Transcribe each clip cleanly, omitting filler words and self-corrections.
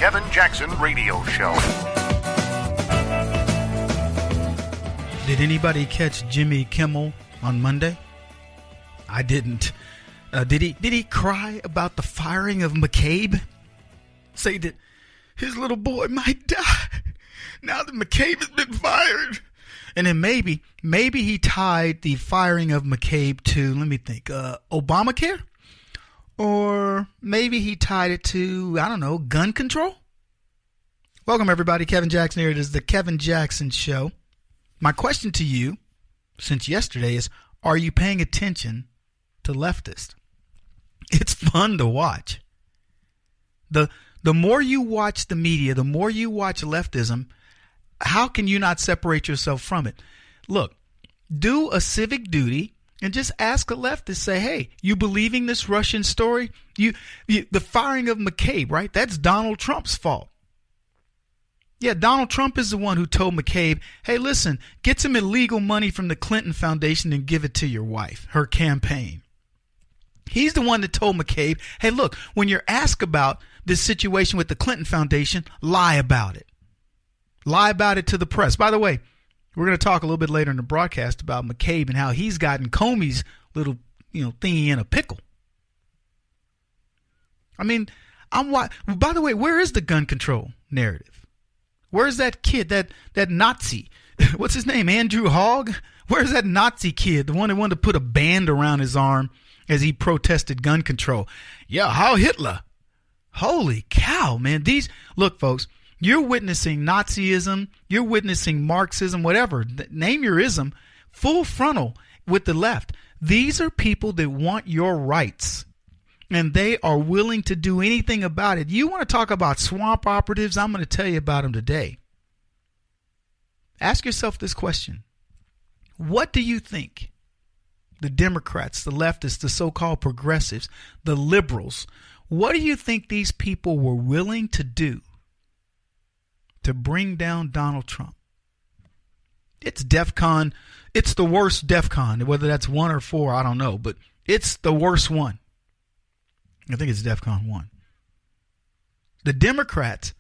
Kevin Jackson Radio Show. Did anybody catch Jimmy Kimmel on Monday? I didn't. Did he cry about the firing of McCabe? Say that his little boy might die now that McCabe has been fired. And then maybe he tied the firing of McCabe to, let me think, Obamacare? Or maybe he tied it to, I don't know, gun control? Welcome, everybody. Kevin Jackson here. It is the Kevin Jackson Show. My question to you, since yesterday, is, are you paying attention to leftists? It's fun to watch. The more you watch the media, the more you watch leftism, how can you not separate yourself from it? Look, do a civic duty and just ask a leftist, say, hey, you believing this Russian story? The firing of McCabe, right? That's Donald Trump's fault. Yeah, Donald Trump is the one who told McCabe, hey, listen, get some illegal money from the Clinton Foundation and give it to your wife, her campaign. He's the one that told McCabe, hey, look, when you're asked about this situation with the Clinton Foundation, lie about it. Lie about it to the press. By the way, we're going to talk a little bit later in the broadcast about McCabe and how he's gotten Comey's little, thingy in a pickle. I mean, by the way, where is the gun control narrative? Where's that kid, that Nazi? What's his name? Andrew Hogg? Where's that Nazi kid, the one that wanted to put a band around his arm as he protested gun control? Yeah, Heil Hitler. Holy cow, man. Look, folks, you're witnessing Nazism, you're witnessing Marxism, whatever, name your ism, full frontal with the left. These are people that want your rights, and they are willing to do anything about it. You want to talk about swamp operatives? I'm going to tell you about them today. Ask yourself this question. What do you think the Democrats, the leftists, the so-called progressives, the liberals, what do you think these people were willing to do to bring down Donald Trump? It's DEFCON. It's the worst DEFCON. Whether that's 1 or 4, I don't know. But it's the worst one. I think it's DEFCON 1. The Democrats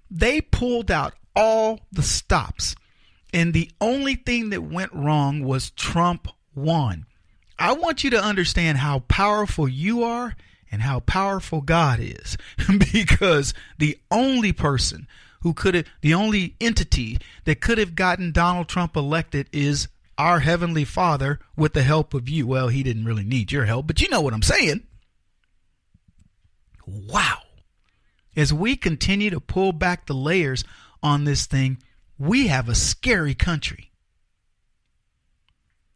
they pulled out all the stops. And the only thing that went wrong was Trump won. I want you to understand how powerful you are and how powerful God is, because the only person the only entity that could have gotten Donald Trump elected is our Heavenly Father with the help of you. Well, he didn't really need your help, but you know what I'm saying. Wow. As we continue to pull back the layers on this thing, we have a scary country.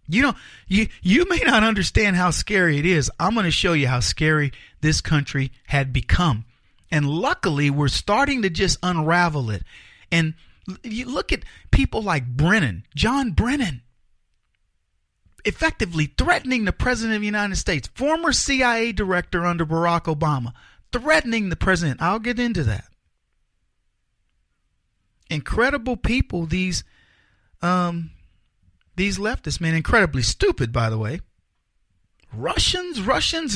You may not understand how scary it is. I'm going to show you how scary this country had become. And luckily, we're starting to just unravel it. And you look at people like John Brennan, effectively threatening the president of the United States, former CIA director under Barack Obama, threatening the president. I'll get into that. Incredible people, these leftists, man, incredibly stupid, by the way. Russians,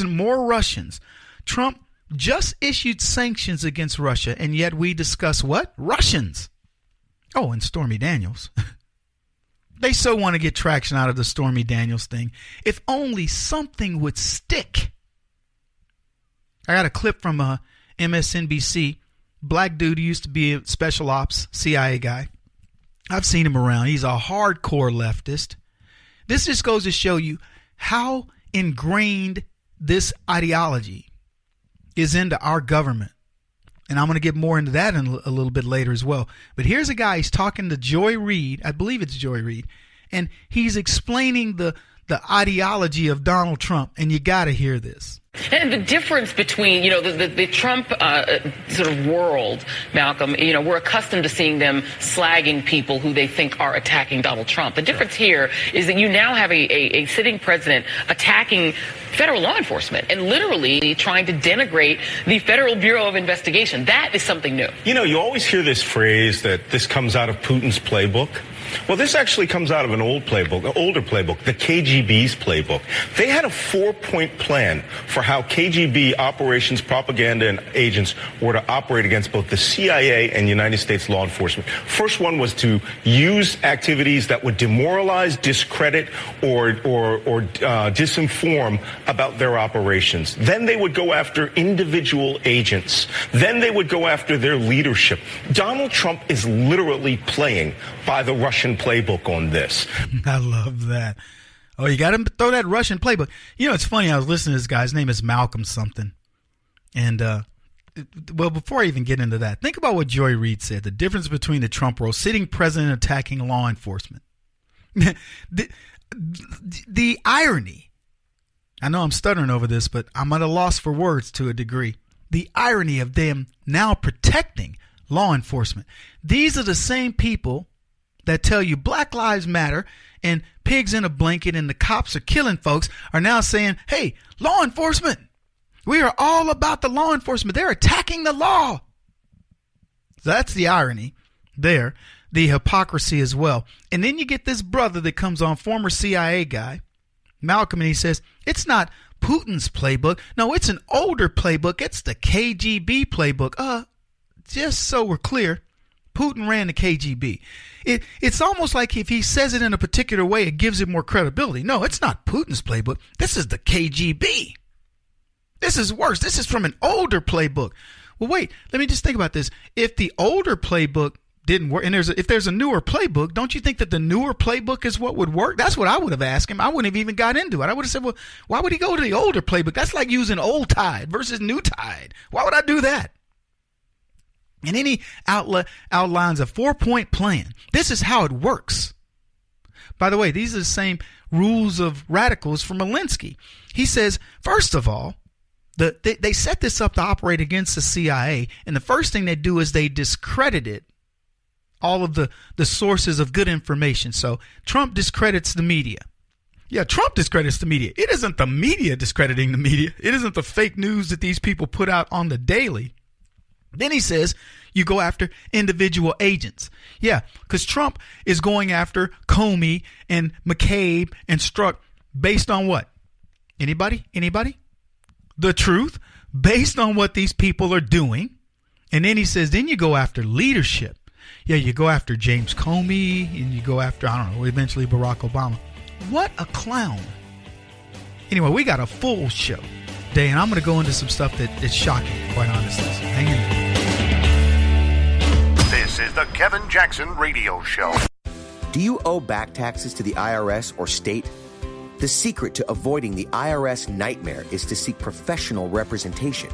and more Russians. Trump just issued sanctions against Russia, and yet we discuss what? Russians. Oh, and Stormy Daniels. They so want to get traction out of the Stormy Daniels thing. If only something would stick. I got a clip from MSNBC. Black dude who used to be a special ops CIA guy. I've seen him around. He's a hardcore leftist. This just goes to show you how ingrained this ideology is into our government. And I'm going to get more into that in a little bit later as well. But here's a guy, he's talking to Joy Reid. I believe it's Joy Reid. And he's explaining the ideology of Donald Trump. And you got to hear this. And the difference between, the Trump sort of world, Malcolm, we're accustomed to seeing them slagging people who they think are attacking Donald Trump. The difference here is that you now have a sitting president attacking federal law enforcement and literally trying to denigrate the Federal Bureau of Investigation. That is something new. You always hear this phrase that this comes out of Putin's playbook. Well, this actually comes out of an older playbook, the KGB's playbook. They had a 4-point plan for for how KGB operations, propaganda, and agents were to operate against both the CIA and United States law enforcement. First one was to use activities that would demoralize, discredit, or disinform about their operations. Then they would go after individual agents. Then they would go after their leadership. Donald Trump is literally playing by the Russian playbook on this. I love that. Oh, you got to throw that Russian playbook. You know, it's funny. I was listening to this guy. His name is Malcolm something. And, well, before I even get into that, think about what Joy Reid said. The difference between the Trump world, sitting president attacking law enforcement. the irony. I know I'm stuttering over this, but I'm at a loss for words to a degree. The irony of them now protecting law enforcement. These are the same people that tell you Black Lives Matter and pigs in a blanket and the cops are killing folks are now saying, hey, law enforcement, we are all about the law enforcement. They're attacking the law. So that's the irony there, the hypocrisy as well. And then you get this brother that comes on, former CIA guy, Malcolm, and he says, it's not Putin's playbook. No, it's an older playbook. It's the KGB playbook. Just so we're clear, Putin ran the KGB. It's almost like if he says it in a particular way, it gives it more credibility. No, it's not Putin's playbook. This is the KGB. This is worse. This is from an older playbook. Well, wait, let me just think about this. If the older playbook didn't work, and if there's a newer playbook, don't you think that the newer playbook is what would work? That's what I would have asked him. I wouldn't have even got into it. I would have said, well, why would he go to the older playbook? That's like using old Tide versus new Tide. Why would I do that? And then he outlines a 4-point plan. This is how it works. By the way, these are the same rules of radicals from Alinsky. He says, first of all, they set this up to operate against the CIA, and the first thing they do is they discredited all of the sources of good information. So Trump discredits the media. Yeah, Trump discredits the media. It isn't the media discrediting the media. It isn't the fake news that these people put out on the daily. Then he says you go after individual agents. Yeah, because Trump is going after Comey and McCabe and Strzok based on what? Anybody? The truth, based on what these people are doing. And then he says, then you go after leadership. Yeah, you go after James Comey and you go after, I don't know, eventually Barack Obama. What a clown. Anyway, we got a full show today, and I'm going to go into some stuff that is shocking, quite honestly. So hang in there. This is the Kevin Jackson Radio Show. Do you owe back taxes to the IRS or state? The secret to avoiding the IRS nightmare is to seek professional representation.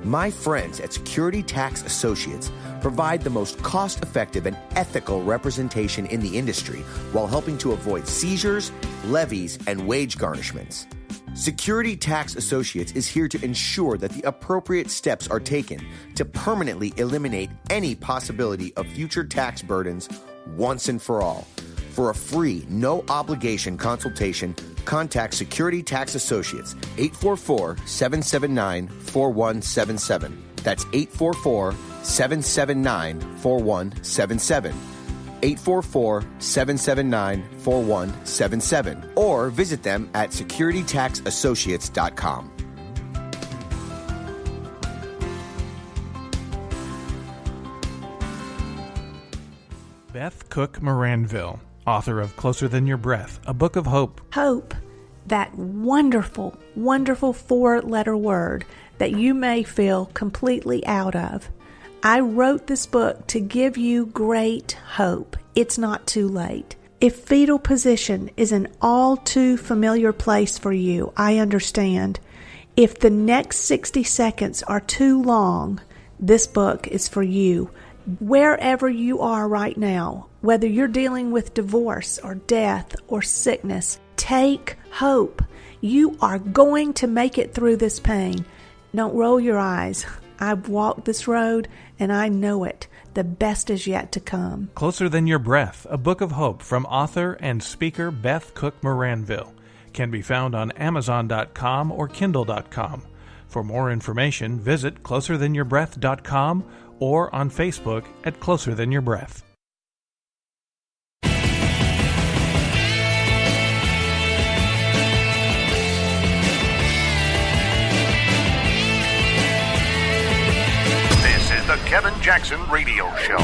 My friends at Security Tax Associates provide the most cost-effective and ethical representation in the industry while helping to avoid seizures, levies, and wage garnishments. Security Tax Associates is here to ensure that the appropriate steps are taken to permanently eliminate any possibility of future tax burdens once and for all. For a free, no-obligation consultation, contact Security Tax Associates, 844-779-4177. That's 844-779-4177. 844-779-4177. Or visit them at securitytaxassociates.com. Beth Cook Moranville, author of Closer Than Your Breath, a book of hope. Hope, that wonderful, wonderful 4-letter word that you may feel completely out of. I wrote this book to give you great hope. It's not too late. If fetal position is an all too familiar place for you, I understand. If the next 60 seconds are too long, this book is for you. Wherever you are right now, whether you're dealing with divorce or death or sickness, take hope. You are going to make it through this pain. Don't roll your eyes. I've walked this road and I know it. The best is yet to come. Closer Than Your Breath, a book of hope from author and speaker Beth Cook Moranville. Can be found on Amazon.com or Kindle.com. For more information, visit closerthanyourBreath.com or on Facebook at Closer Than Your Breath. Jackson Radio Show.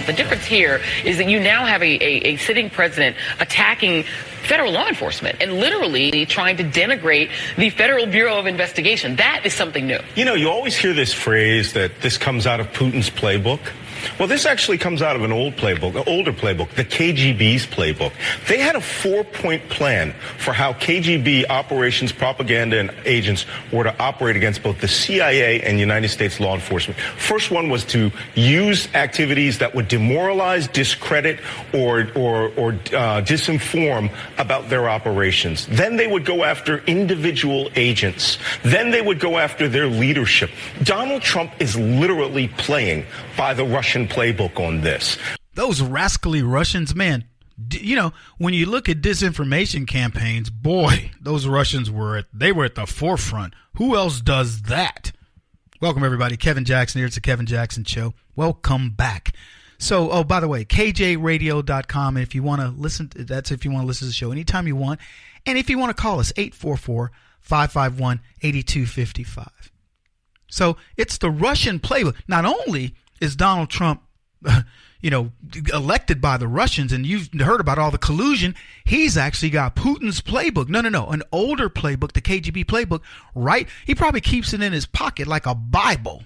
The difference here is that you now have a sitting president attacking federal law enforcement and literally trying to denigrate the Federal Bureau of Investigation. That is something new. You know, you always hear this phrase that this comes out of Putin's playbook. Well, this actually comes out of an older playbook, the KGB's playbook. They had a 4-point plan for how KGB operations, propaganda, and agents were to operate against both the CIA and United States law enforcement. First one was to use activities that would demoralize, discredit, or disinform about their operations. Then they would go after individual agents. Then they would go after their leadership. Donald Trump is literally playing by the Russian playbook on this. Those rascally Russians, man, you know, when you look at disinformation campaigns, boy, those Russians were at the forefront. Who else does that? Welcome, everybody. Kevin Jackson here. It's the Kevin Jackson Show. Welcome back. So, oh, by the way, kjradio.com. If you want to listen, that's if you want to listen to the show anytime you want. And if you want to call us, 844-551-8255. So it's the Russian playbook. Not only is Donald Trump, elected by the Russians, and you've heard about all the collusion, he's actually got Putin's playbook. No, an older playbook, the KGB playbook, right? He probably keeps it in his pocket like a Bible.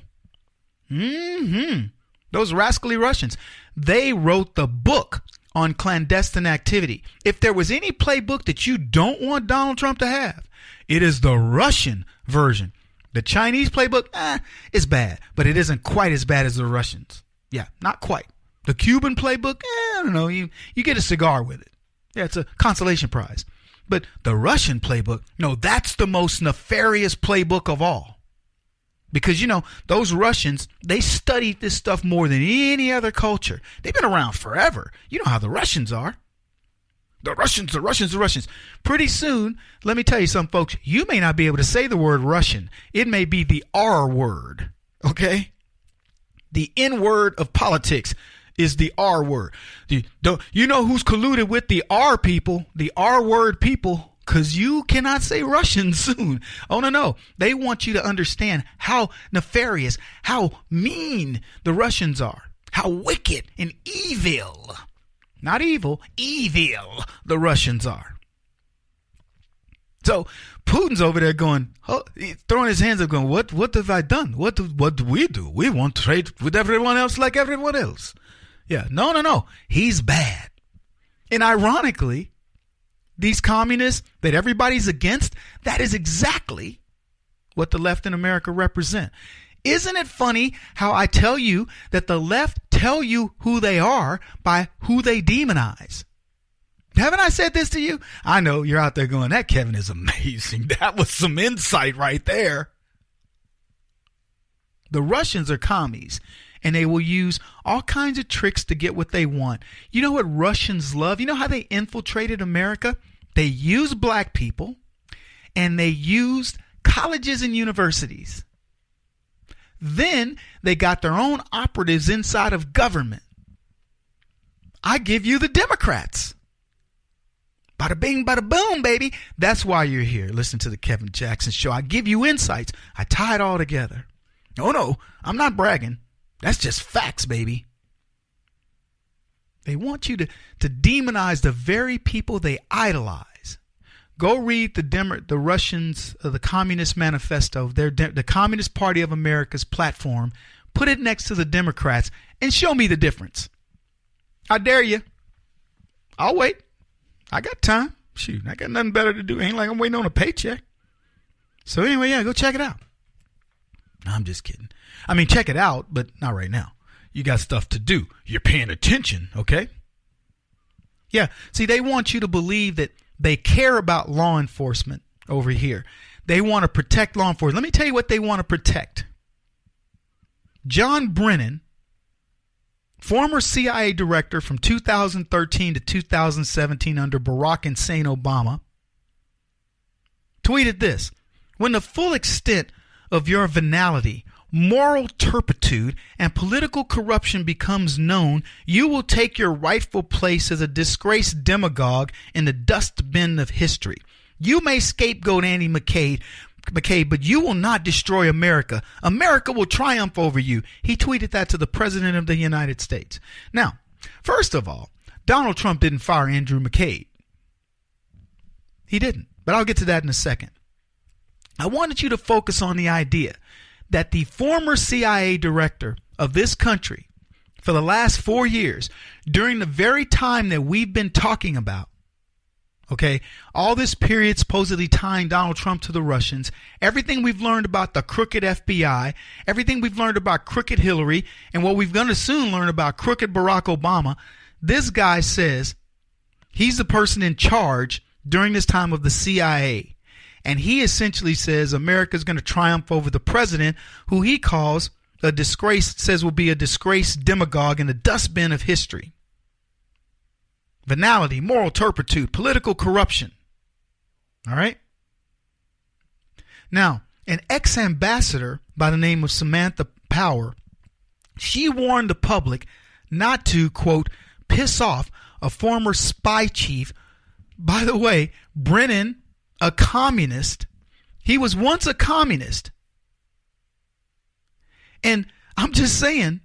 Those rascally Russians, they wrote the book on clandestine activity. If there was any playbook that you don't want Donald Trump to have, it is the Russian version. The Chinese playbook, is bad, but it isn't quite as bad as the Russians. Yeah, not quite. The Cuban playbook, I don't know, you get a cigar with it. Yeah, it's a consolation prize. But the Russian playbook, no, that's the most nefarious playbook of all. Because, those Russians, they studied this stuff more than any other culture. They've been around forever. You know how the Russians are. The Russians. Pretty soon, let me tell you something, folks. You may not be able to say the word Russian. It may be the R word, okay? The N word of politics is the R word. You know who's colluded with the R people, the R word people, because you cannot say Russian soon. Oh, no. They want you to understand how nefarious, how mean the Russians are, how wicked and evil. Not evil, evil the Russians are. So Putin's over there going, throwing his hands up going, what have I done? What do we do? We want to trade with everyone else like everyone else. Yeah, no. He's bad. And ironically, these communists that everybody's against, that is exactly what the left in America represent. Isn't it funny how I tell you that the left tell you who they are by who they demonize? Haven't I said this to you? I know you're out there going, that Kevin is amazing. That was some insight right there. The Russians are commies, and they will use all kinds of tricks to get what they want. You know what Russians love? You know how they infiltrated America? They used black people, and they used colleges and universities. Then they got their own operatives inside of government. I give you the Democrats. Bada bing, bada boom, baby. That's why you're here. Listen to the Kevin Jackson Show. I give you insights. I tie it all together. Oh, no, I'm not bragging. That's just facts, baby. They want you to demonize the very people they idolize. Go read the Russians, the Communist Manifesto, the Communist Party of America's platform. Put it next to the Democrats and show me the difference. I dare you. I'll wait. I got time. Shoot, I got nothing better to do. Ain't like I'm waiting on a paycheck. So anyway, yeah, go check it out. I'm just kidding. I mean, check it out, but not right now. You got stuff to do. You're paying attention, okay? Yeah, see, they want you to believe that they care about law enforcement over here. They want to protect law enforcement. Let me tell you what they want to protect. John Brennan, former CIA director from 2013 to 2017 under Barack Hussein Obama, tweeted this: when the full extent of your venality, moral turpitude, and political corruption becomes known, you will take your rightful place as a disgraced demagogue in the dustbin of history. You may scapegoat Andy McCabe, but you will not destroy America. America will triumph over you. He tweeted that to the President of the United States. Now, first of all, Donald Trump didn't fire Andrew McCabe. He didn't, but I'll get to that in a second. I wanted you to focus on the idea that the former CIA director of this country for the last 4 years, during the very time that we've been talking about, okay, all this period supposedly tying Donald Trump to the Russians, everything we've learned about the crooked FBI, everything we've learned about crooked Hillary, and what we're going to soon learn about crooked Barack Obama, this guy says he's the person in charge during this time of the CIA. And he essentially says America's going to triumph over the president, who he calls a disgrace, says will be a disgraced demagogue in the dustbin of history. Venality, moral turpitude, political corruption. All right? Now, an ex-ambassador by the name of Samantha Power, she warned the public not to, quote, piss off a former spy chief. By the way, Brennan, a communist, he was once a communist. And I'm just saying,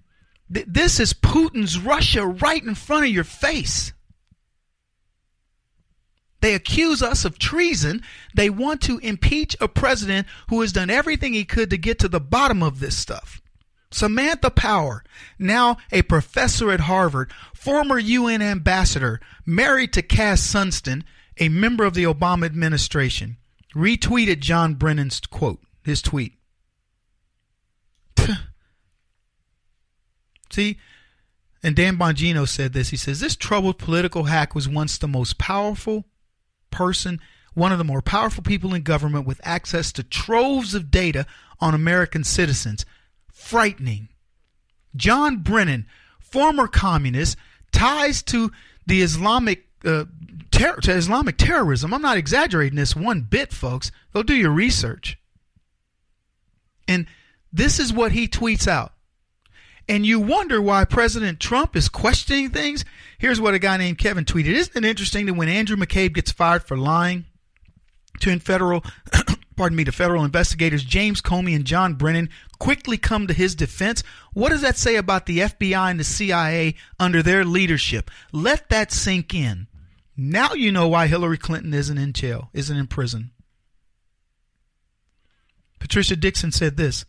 this is Putin's Russia right in front of your face. They accuse us of treason. They want to impeach a president who has done everything he could to get to the bottom of this stuff. Samantha Power, now a professor at Harvard, former UN ambassador, married to Cass Sunstein, a member of the Obama administration, retweeted John Brennan's quote, his tweet. See, and Dan Bongino said this. He says, this troubled political hack was once the most powerful person, one of the more powerful people in government with access to troves of data on American citizens. Frightening. John Brennan, former communist, ties to the Islamic terrorism. I'm not exaggerating this one bit, folks. Go do your research. And this is what he tweets out. And you wonder why President Trump is questioning things? Here's what a guy named Kevin tweeted. Isn't it interesting that when Andrew McCabe gets fired for lying to federal investigators, James Comey and John Brennan quickly come to his defense? What does that say about the FBI and the CIA under their leadership? Let that sink in. Now you know why Hillary Clinton isn't in jail, isn't in prison. Patricia Dixon said this.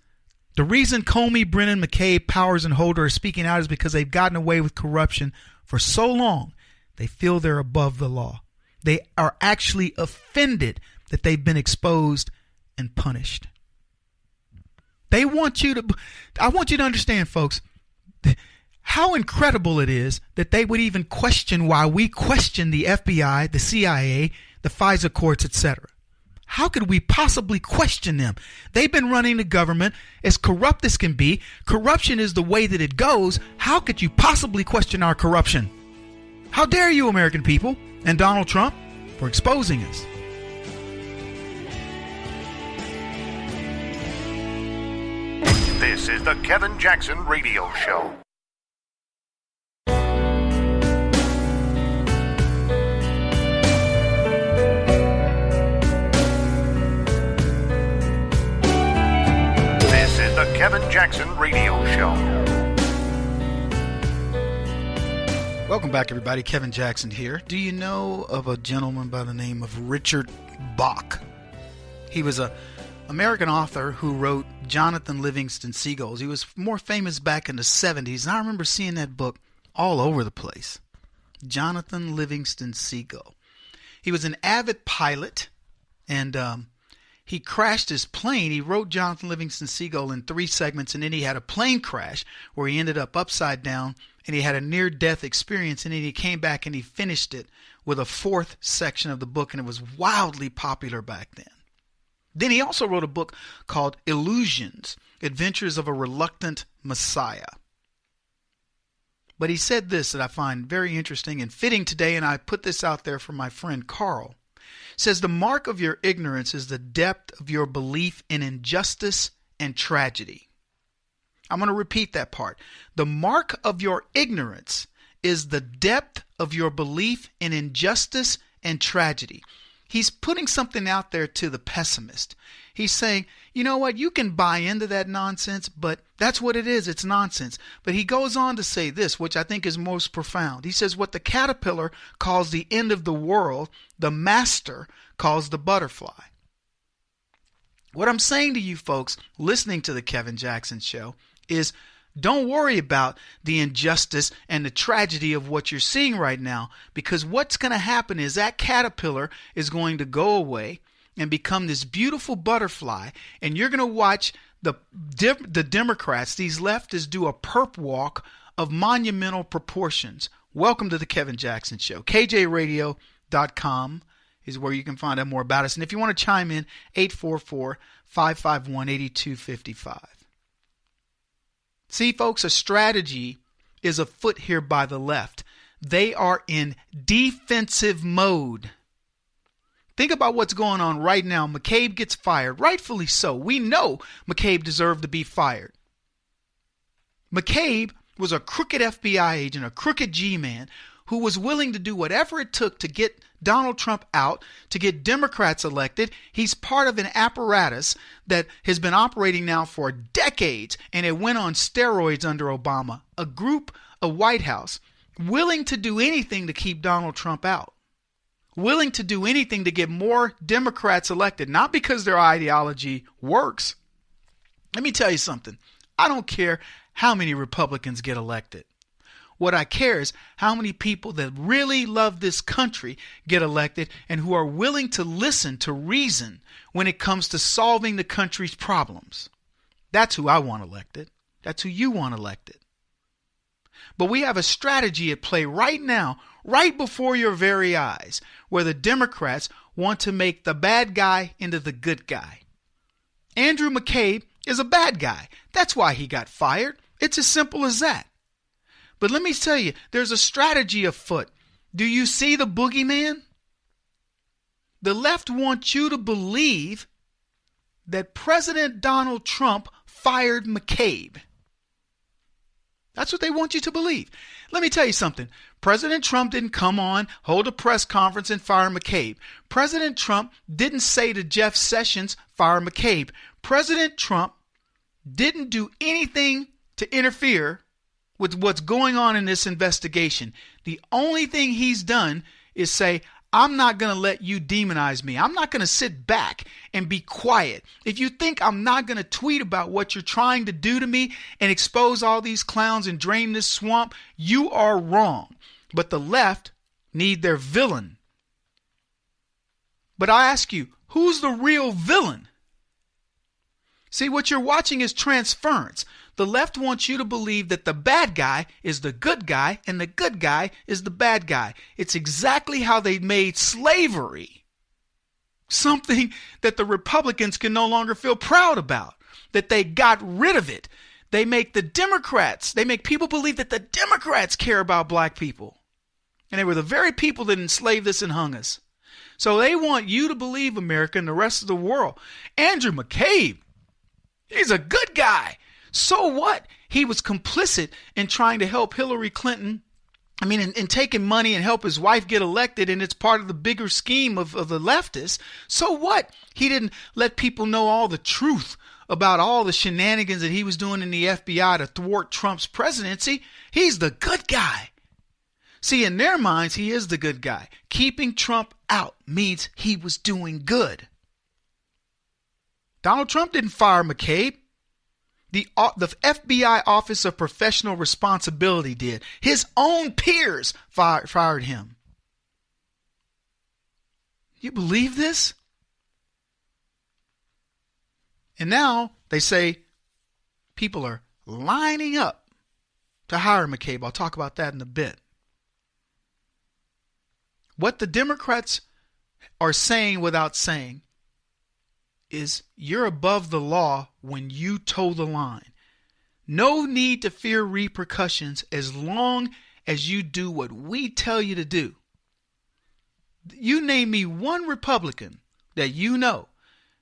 The reason Comey, Brennan, McCabe, Powers, and Holder are speaking out is because they've gotten away with corruption for so long, they feel they're above the law. They are actually offended that they've been exposed and punished. I want you to understand, folks, how incredible it is that they would even question why we question the FBI, the CIA, the FISA courts, etc. How could we possibly question them? They've been running the government as corrupt as can be. Corruption is the way that it goes. How could you possibly question our corruption? How dare you, American people, and Donald Trump for exposing us? This is the Kevin Jackson Radio Show. This is the Kevin Jackson Radio Show. Welcome back, everybody. Kevin Jackson here. Do you know of a gentleman by the name of Richard Bach? He was an American author who wrote Jonathan Livingston Seagulls. He was more famous back in the 70s, and I remember seeing that book all over the place. Jonathan Livingston Seagull. He was an avid pilot, and he crashed his plane. He wrote Jonathan Livingston Seagull in 3 segments, and then he had a plane crash where he ended up upside down, and he had a near-death experience, and then he came back and he finished it with a 4th section of the book, and it was wildly popular back then. Then he also wrote a book called Illusions, Adventures of a Reluctant Messiah. But he said this that I find very interesting and fitting today, and I put this out there for my friend Carl. It says, the mark of your ignorance is the depth of your belief in injustice and tragedy. I'm going to repeat that part. The mark of your ignorance is the depth of your belief in injustice and tragedy. he's putting something out there to the pessimist. He's saying, you know what, you can buy into that nonsense, but that's what it is. It's nonsense. But he goes on to say this, which I think is most profound. He says, what the caterpillar calls the end of the world, the master calls the butterfly. What I'm saying to you folks listening to the Kevin Jackson Show is, don't worry about the injustice and the tragedy of what you're seeing right now, because what's going to happen is that caterpillar is going to go away and become this beautiful butterfly, and you're going to watch the Democrats, these leftists, do a perp walk of monumental proportions. Welcome to the Kevin Jackson Show. KJRadio.com is where you can find out more about us. And if you want to chime in, 844-551-8255. See, folks, a strategy is afoot here by the left. They are in defensive mode. Think about what's going on right now. McCabe gets fired, rightfully so. We know McCabe deserved to be fired. McCabe was a crooked FBI agent, a crooked G-man, who was willing to do whatever it took to get Donald Trump out, to get Democrats elected. He's part of an apparatus that has been operating now for decades, and it went on steroids under Obama. A group, a White House, willing to do anything to keep Donald Trump out. Willing to do anything to get more Democrats elected, not because their ideology works. Let me tell you something. I don't care how many Republicans get elected. What I care is how many people that really love this country get elected and who are willing to listen to reason when it comes to solving the country's problems. That's who I want elected. That's who you want elected. But we have a strategy at play right now, right before your very eyes, where the Democrats want to make the bad guy into the good guy. Andrew McCabe is a bad guy. That's why he got fired. It's as simple as that. But let me tell you, there's a strategy afoot. Do you see the boogeyman? The left wants you to believe that President Donald Trump fired McCabe. That's what they want you to believe. Let me tell you something. President Trump didn't come on, hold a press conference, and fire McCabe. President Trump didn't say to Jeff Sessions, fire McCabe. President Trump didn't do anything to interfere with what's going on in this investigation. The only thing he's done is say, I'm not going to let you demonize me. I'm not going to sit back and be quiet. If you think I'm not going to tweet about what you're trying to do to me and expose all these clowns and drain this swamp, you are wrong. But the left need their villain. But I ask you, who's the real villain? See, what you're watching is transference. The left wants you to believe that the bad guy is the good guy and the good guy is the bad guy. It's exactly how they made slavery something that the Republicans can no longer feel proud about, that they got rid of it. They make people believe that the Democrats care about black people. And they were the very people that enslaved us and hung us. So they want you to believe, America and the rest of the world, Andrew McCabe, he's a good guy. So what? He was complicit in trying to help Hillary Clinton. In taking money and help his wife get elected, and it's part of the bigger scheme of the leftists. So what? He didn't let people know all the truth about all the shenanigans that he was doing in the FBI to thwart Trump's presidency. He's the good guy. See, in their minds, he is the good guy. Keeping Trump out means he was doing good. Donald Trump didn't fire McCabe. The FBI Office of Professional Responsibility did. His own peers fired him. You believe this? And now they say people are lining up to hire McCabe. I'll talk about that in a bit. What the Democrats are saying without saying is you're above the law when you toe the line. No need to fear repercussions as long as you do what we tell you to do. You name me one Republican that you know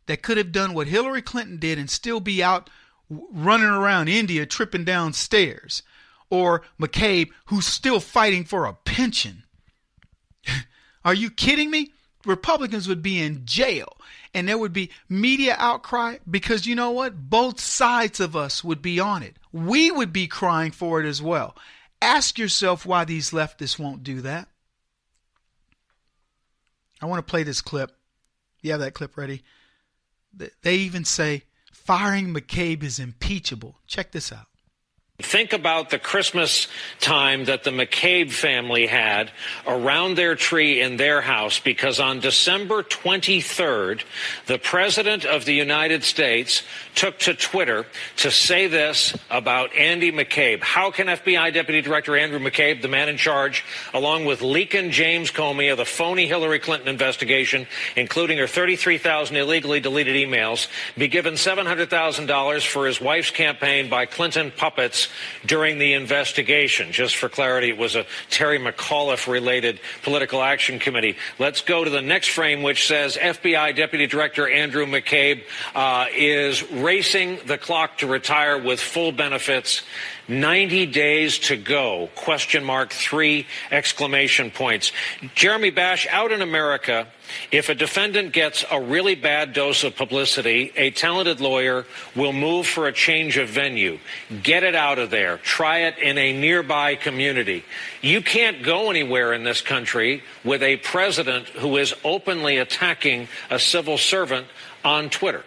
that could have done what Hillary Clinton did and still be out running around India tripping down stairs. Or McCabe, who's still fighting for a pension. Are you kidding me? Republicans would be in jail, and there would be media outcry because you know what? Both sides of us would be on it. We would be crying for it as well. Ask yourself why these leftists won't do that. I want to play this clip. You have that clip ready? They even say firing McCabe is impeachable. Check this out. Think about the Christmas time that the McCabe family had around their tree in their house, because on December 23rd, the President of the United States took to Twitter to say this about Andy McCabe. How can FBI Deputy Director Andrew McCabe, the man in charge, along with leaking James Comey of the phony Hillary Clinton investigation, including her 33,000 illegally deleted emails, be given $700,000 for his wife's campaign by Clinton puppets during the investigation? Just for clarity, it was a Terry McAuliffe-related political action committee. Let's go to the next frame, which says FBI Deputy Director Andrew McCabe is racing the clock to retire with full benefits. 90 days to go, ? 3 exclamation points. Jeremy Bash, out in America, if a defendant gets a really bad dose of publicity, a talented lawyer will move for a change of venue. Get it out of there. Try it in a nearby community. You can't go anywhere in this country with a president who is openly attacking a civil servant on Twitter.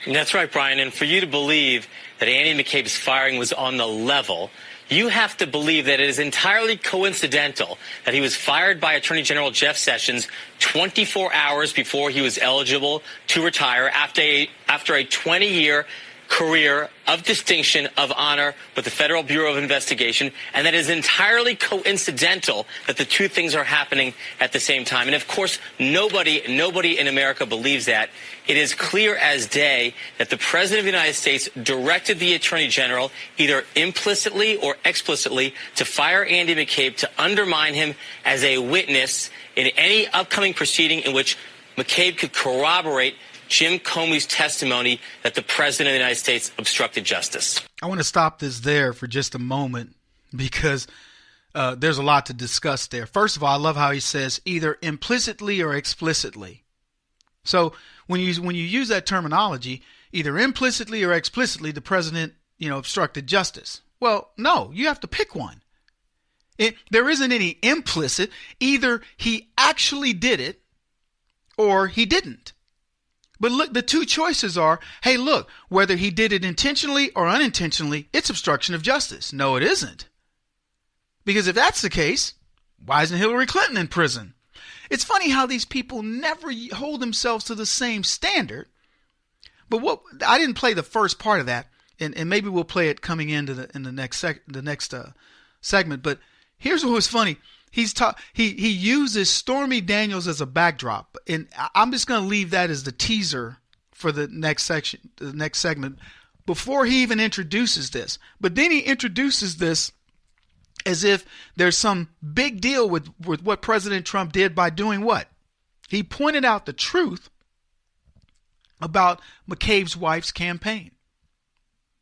That's right, Brian. And for you to believe that Andy McCabe's firing was on the level, you have to believe that it is entirely coincidental that he was fired by Attorney General Jeff Sessions 24 hours before he was eligible to retire after a 20-year career of distinction, of honor with the Federal Bureau of Investigation, and that it is entirely coincidental that the two things are happening at the same time. And of course, nobody in America believes that. It is clear as day that the President of the United States directed the Attorney General, either implicitly or explicitly, to fire Andy McCabe, to undermine him as a witness in any upcoming proceeding in which McCabe could corroborate Jim Comey's testimony that the President of the United States obstructed justice. I want to stop this there for just a moment because there's a lot to discuss there. First of all, I love how he says either implicitly or explicitly. So when you use that terminology, either implicitly or explicitly, the president, obstructed justice. Well, no, you have to pick one. There isn't any implicit. Either he actually did it or he didn't. But look, the two choices are, hey, look, whether he did it intentionally or unintentionally, it's obstruction of justice. No, it isn't. Because if that's the case, why isn't Hillary Clinton in prison? It's funny how these people never hold themselves to the same standard. But I didn't play the first part of that, and maybe we'll play it coming into the next segment. But here's what was funny. He uses Stormy Daniels as a backdrop, and I'm just going to leave that as the teaser for the next section, the next segment, before he even introduces this. But then he introduces this as if there's some big deal with what President Trump did by doing what? He pointed out the truth about McCabe's wife's campaign.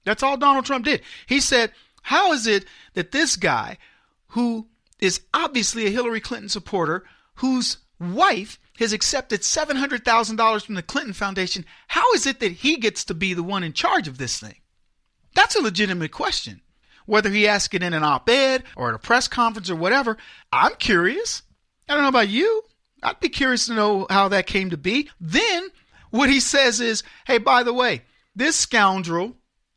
That's all Donald Trump did. He said, how is it that this guy who is obviously a Hillary Clinton supporter, whose wife has accepted $700,000 from the Clinton Foundation, how is it that he gets to be the one in charge of this thing? That's a legitimate question. Whether he asked it in an op-ed or at a press conference or whatever, I'm curious. I don't know about you. I'd be curious to know how that came to be. Then what he says is, hey, by the way, this scoundrel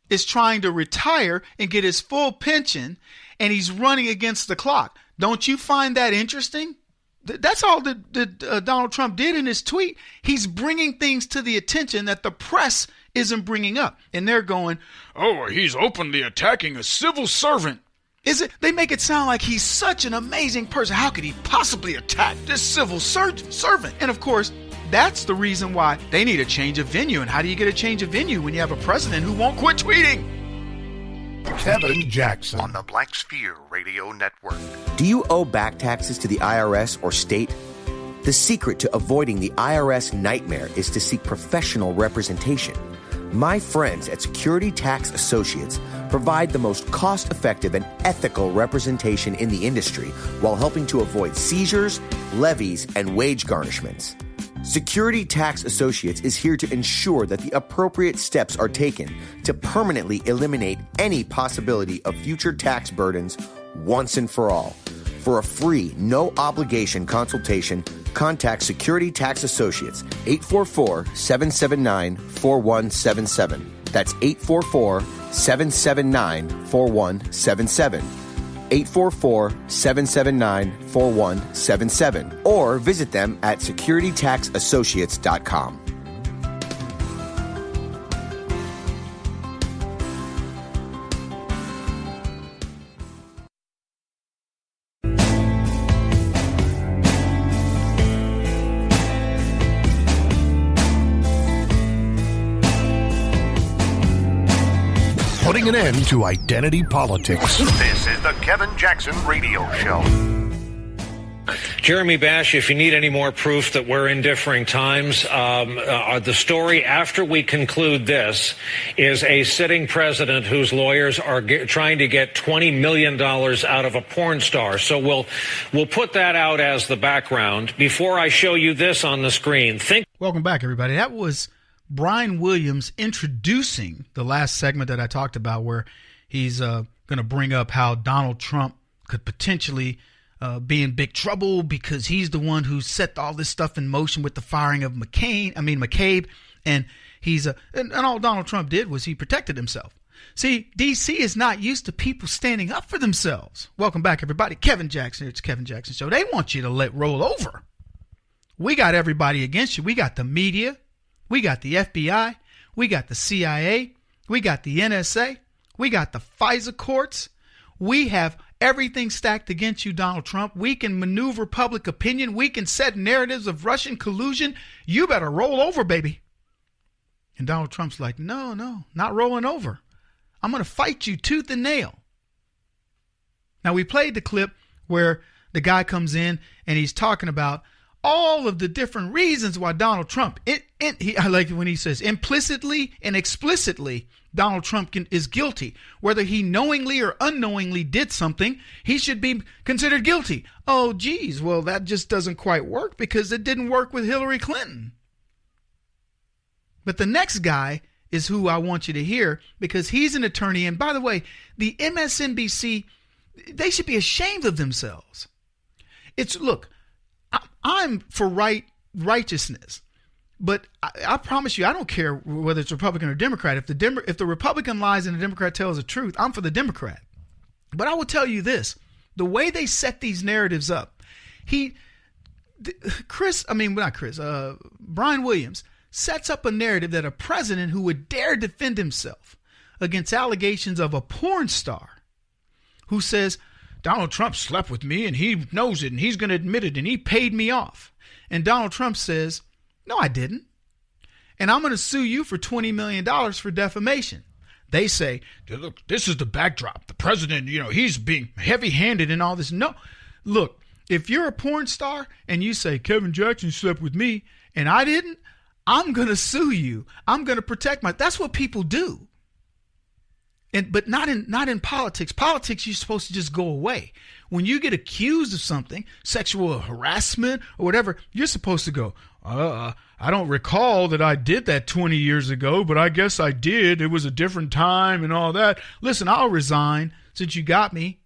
is trying to retire and get his full pension, and he's running against the clock. Don't you find that interesting? That's all that Donald Trump did in his tweet. He's bringing things to the attention that the press isn't bringing up. And they're going, oh, he's openly attacking a civil servant. They make it sound like he's such an amazing person. How could he possibly attack this civil servant? And of course, that's the reason why they need a change of venue. And how do you get a change of venue when you have a president who won't quit tweeting? Kevin Jackson on the Black Sphere Radio Network. Do you owe back taxes to the IRS or state? The secret to avoiding the IRS nightmare is to seek professional representation. My friends at Security Tax Associates provide the most cost-effective and ethical representation in the industry while helping to avoid seizures, levies, and wage garnishments. Security Tax Associates is here to ensure that the appropriate steps are taken to permanently eliminate any possibility of future tax burdens once and for all. For a free, no-obligation consultation, contact Security Tax Associates, 844-779-4177. That's 844-779-4177. 844-779-4177. Or visit them at securitytaxassociates.com. Putting an end to identity politics. This is the Kevin Jackson Radio Show. Jeremy Bash, if you need any more proof that we're in differing times, the story after we conclude this is a sitting president whose lawyers are trying to get $20 million out of a porn star. So we'll put that out as the background. Before I show you this on the screen, Welcome back, everybody. That was Brian Williams introducing the last segment that I talked about, where he's going to bring up how Donald Trump could potentially be in big trouble because he's the one who set all this stuff in motion with the firing of McCabe, and and all Donald Trump did was he protected himself. See, DC is not used to people standing up for themselves. Welcome back, everybody. Kevin Jackson. It's Kevin Jackson Show. They want you to roll over. We got everybody against you. We got the media. We got the FBI, we got the CIA, we got the NSA, we got the FISA courts. We have everything stacked against you, Donald Trump. We can maneuver public opinion. We can set narratives of Russian collusion. You better roll over, baby. And Donald Trump's like, no, not rolling over. I'm going to fight you tooth and nail. Now, we played the clip where the guy comes in and he's talking about all of the different reasons why Donald Trump, I like it when he says implicitly and explicitly, Donald Trump is guilty. Whether he knowingly or unknowingly did something, he should be considered guilty. Oh, geez, well, that just doesn't quite work because it didn't work with Hillary Clinton. But the next guy is who I want you to hear because he's an attorney. And by the way, the MSNBC, they should be ashamed of themselves. Look, I'm for righteousness, but I promise you, I don't care whether it's Republican or Democrat. If the Republican lies and the Democrat tells the truth, I'm for the Democrat. But I will tell you this: the way they set these narratives up, Brian Williams sets up a narrative that a president who would dare defend himself against allegations of a porn star who says, Donald Trump slept with me and he knows it and he's going to admit it and he paid me off. And Donald Trump says, no, I didn't. And I'm going to sue you for $20 million for defamation. They say, look, this is the backdrop. The president, he's being heavy-handed and all this. No, look, if you're a porn star and you say Kevin Jackson slept with me and I didn't, I'm going to sue you. I'm going to protect that's what people do. But not in politics. Politics, you're supposed to just go away. When you get accused of something, sexual harassment or whatever, you're supposed to go, I don't recall that I did that 20 years ago, but I guess I did. It was a different time and all that. Listen, I'll resign since you got me.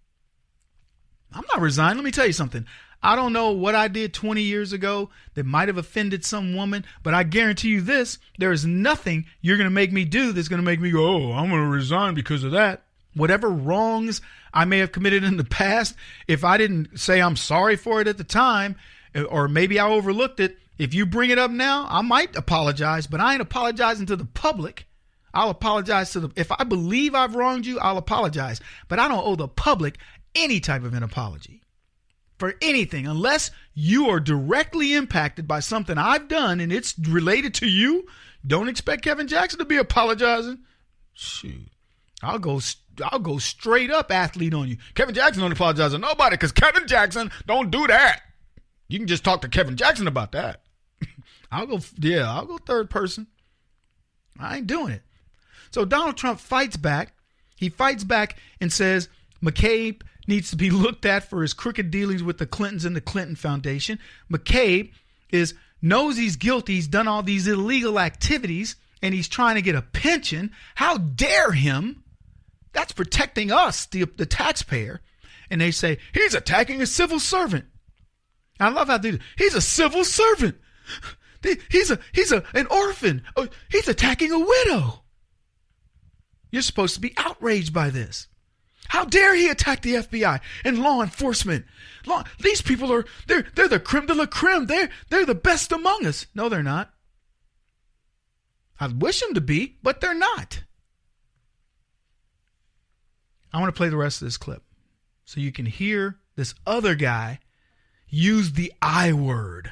I'm not resigning. Let me tell you something. I don't know what I did 20 years ago that might have offended some woman, but I guarantee you this, there is nothing you're going to make me do that's going to make me go, oh, I'm going to resign because of that. Whatever wrongs I may have committed in the past, if I didn't say I'm sorry for it at the time, or maybe I overlooked it, if you bring it up now, I might apologize, but I ain't apologizing to the public. I'll apologize if I believe I've wronged you, I'll apologize, but I don't owe the public any type of an apology for anything, unless you are directly impacted by something I've done and it's related to you. Don't expect Kevin Jackson to be apologizing. Shoot, I'll go straight up athlete on you. Kevin Jackson don't apologize to nobody because Kevin Jackson don't do that. You can just talk to Kevin Jackson about that. I'll go third person. I ain't doing it. So Donald Trump fights back. He fights back and says McCabe needs to be looked at for his crooked dealings with the Clintons and the Clinton Foundation. McCabe knows he's guilty. He's done all these illegal activities, and he's trying to get a pension. How dare him? That's protecting us, the taxpayer. And they say, he's attacking a civil servant. I love how they do. He's a civil servant. He's an orphan. Oh, he's attacking a widow. You're supposed to be outraged by this. How dare he attack the FBI and law enforcement? These people they're the creme de la creme. They're the best among us. No, they're not. I wish them to be, but they're not. I want to play the rest of this clip so you can hear this other guy use the I word.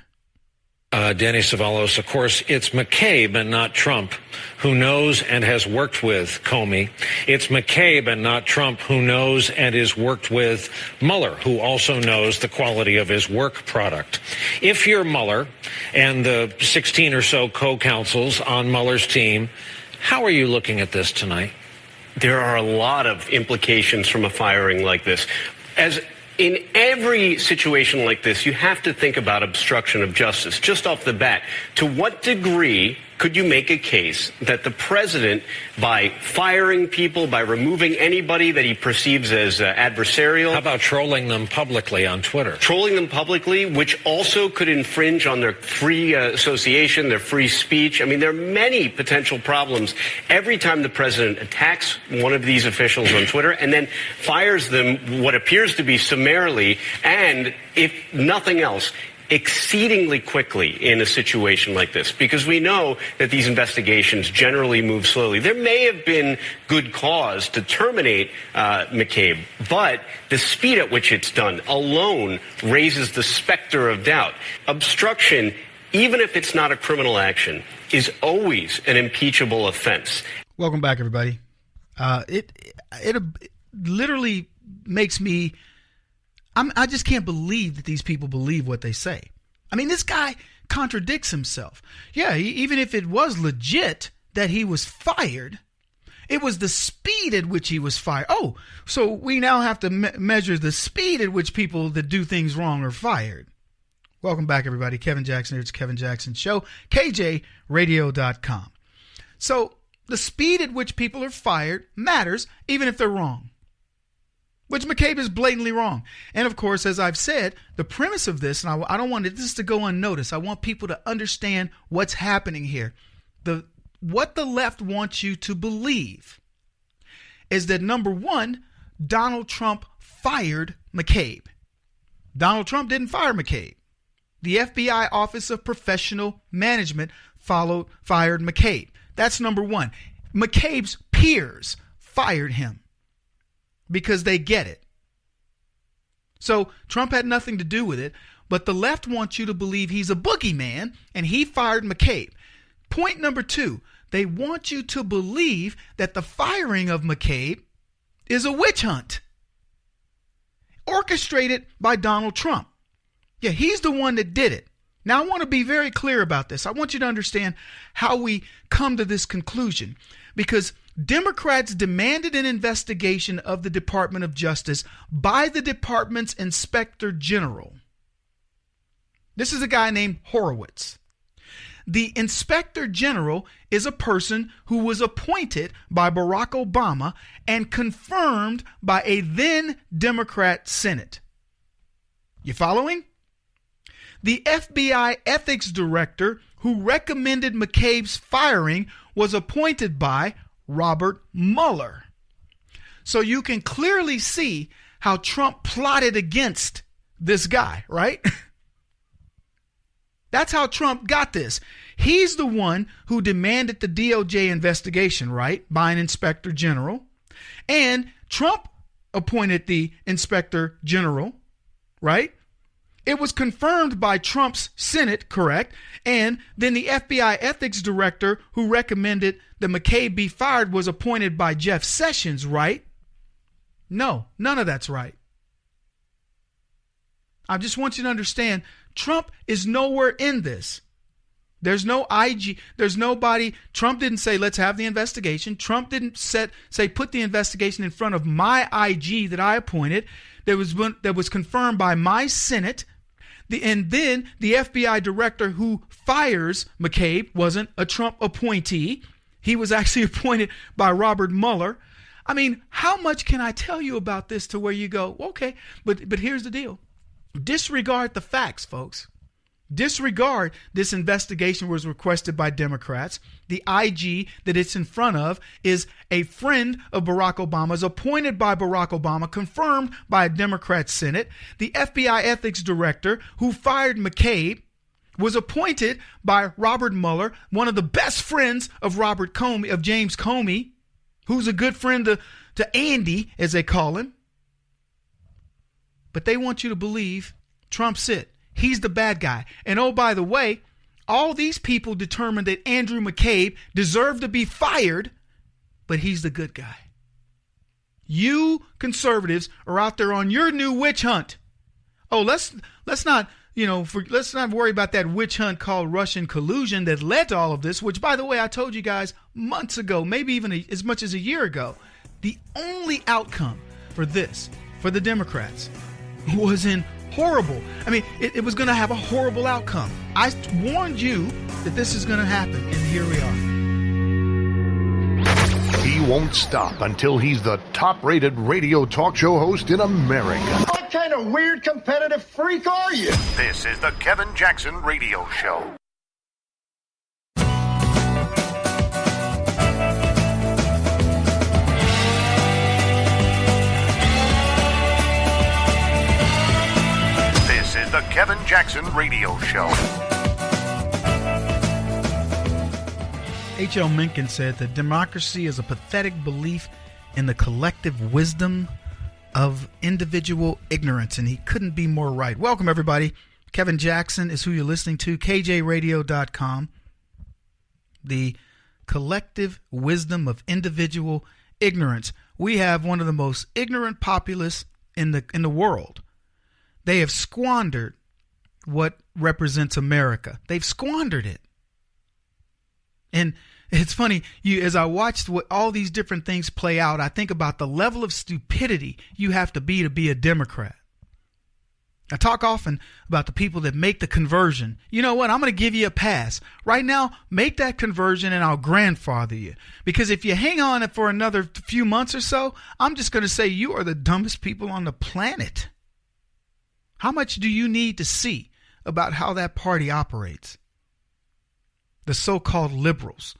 Danny Cevallos, of course, it's McCabe and not Trump who knows and has worked with Comey. It's McCabe and not Trump who knows and is worked with Mueller, who also knows the quality of his work product. If you're Mueller and the 16 or so co-counsels on Mueller's team, how are you looking at this tonight? There are a lot of implications from a firing like this. As in every situation like this, you have to think about obstruction of justice just off the bat. To what degree could you make a case that the president, by firing people, by removing anybody that he perceives as adversarial... How about trolling them publicly on Twitter? Trolling them publicly, which also could infringe on their free association, their free speech. I mean, there are many potential problems every time the president attacks one of these officials on Twitter and then fires them what appears to be summarily and, if nothing else, exceedingly quickly in a situation like this, because we know that these investigations generally move slowly. There may have been good cause to terminate McCabe, but the speed at which it's done alone raises the specter of doubt. Obstruction, even if it's not a criminal action, is always an impeachable offense. Welcome back, everybody. It literally makes me... I just can't believe that these people believe what they say. I mean, this guy contradicts himself. Yeah, even if it was legit that he was fired, it was the speed at which he was fired. Oh, so we now have to measure the speed at which people that do things wrong are fired. Welcome back, everybody. Kevin Jackson here. It's Kevin Jackson Show, KJRadio.com. So the speed at which people are fired matters, even if they're wrong. Which McCabe is blatantly wrong. And of course, as I've said, the premise of this, and I don't want this to go unnoticed. I want people to understand what's happening here. What the left wants you to believe is that, number one, Donald Trump fired McCabe. Donald Trump didn't fire McCabe. The FBI Office of Professional Management fired McCabe. That's number one. McCabe's peers fired him, because they get it. So Trump had nothing to do with it, but the left wants you to believe he's a boogeyman and he fired McCabe. Point number two, they want you to believe that the firing of McCabe is a witch hunt orchestrated by Donald Trump. Yeah, he's the one that did it. Now, I want to be very clear about this. I want you to understand how we come to this conclusion, because Democrats demanded an investigation of the Department of Justice by the department's inspector general. This is a guy named Horowitz. The inspector general is a person who was appointed by Barack Obama and confirmed by a then Democrat Senate. You following? The FBI ethics director who recommended McCabe's firing was appointed by Robert Mueller. So you can clearly see how Trump plotted against this guy, right? That's how Trump got this. He's the one who demanded the DOJ investigation, right, by an inspector general. And Trump appointed the inspector general, right? It was confirmed by Trump's Senate, correct? And then the FBI ethics director who recommended that McCabe be fired was appointed by Jeff Sessions, right? No, none of that's right. I just want you to understand, Trump is nowhere in this. There's no IG. There's nobody. Trump didn't say, let's have the investigation. Trump didn't say, put the investigation in front of my IG that I appointed. That was confirmed by my Senate. And then the FBI director who fires McCabe wasn't a Trump appointee. He was actually appointed by Robert Mueller. I mean, how much can I tell you about this to where you go, okay, but here's the deal. Disregard the facts, folks. Disregard this investigation was requested by Democrats. The IG that it's in front of is a friend of Barack Obama's, appointed by Barack Obama, confirmed by a Democrat Senate. The FBI ethics director who fired McCabe was appointed by Robert Mueller, one of the best friends of James Comey, who's a good friend to Andy, as they call him. But they want you to believe Trump's it. He's the bad guy. And oh, by the way, all these people determined that Andrew McCabe deserved to be fired, but he's the good guy. You conservatives are out there on your new witch hunt. Oh, let's not worry about that witch hunt called Russian collusion that led to all of this, which, by the way, I told you guys months ago, maybe even as much as a year ago, the only outcome for this, for the Democrats, was horrible. I mean, it was going to have a horrible outcome. I warned you that this is going to happen, and here we are. He won't stop until he's the top-rated radio talk show host in America. What kind of weird competitive freak are you? This is the Kevin Jackson Radio Show. This is the Kevin Jackson Radio Show. H.L. Mencken said that democracy is a pathetic belief in the collective wisdom of individual ignorance, and he couldn't be more right. Welcome, everybody. Kevin Jackson is who you're listening to, KJRadio.com. The collective wisdom of individual ignorance. We have one of the most ignorant populace in the world. They have squandered what represents America. They've squandered it. And it's funny, as I watched all these different things play out, I think about the level of stupidity you have to be a Democrat. I talk often about the people that make the conversion. You know what? I'm going to give you a pass. Right now, make that conversion and I'll grandfather you. Because if you hang on it for another few months or so, I'm just going to say you are the dumbest people on the planet. How much do you need to see about how that party operates? The so-called liberals,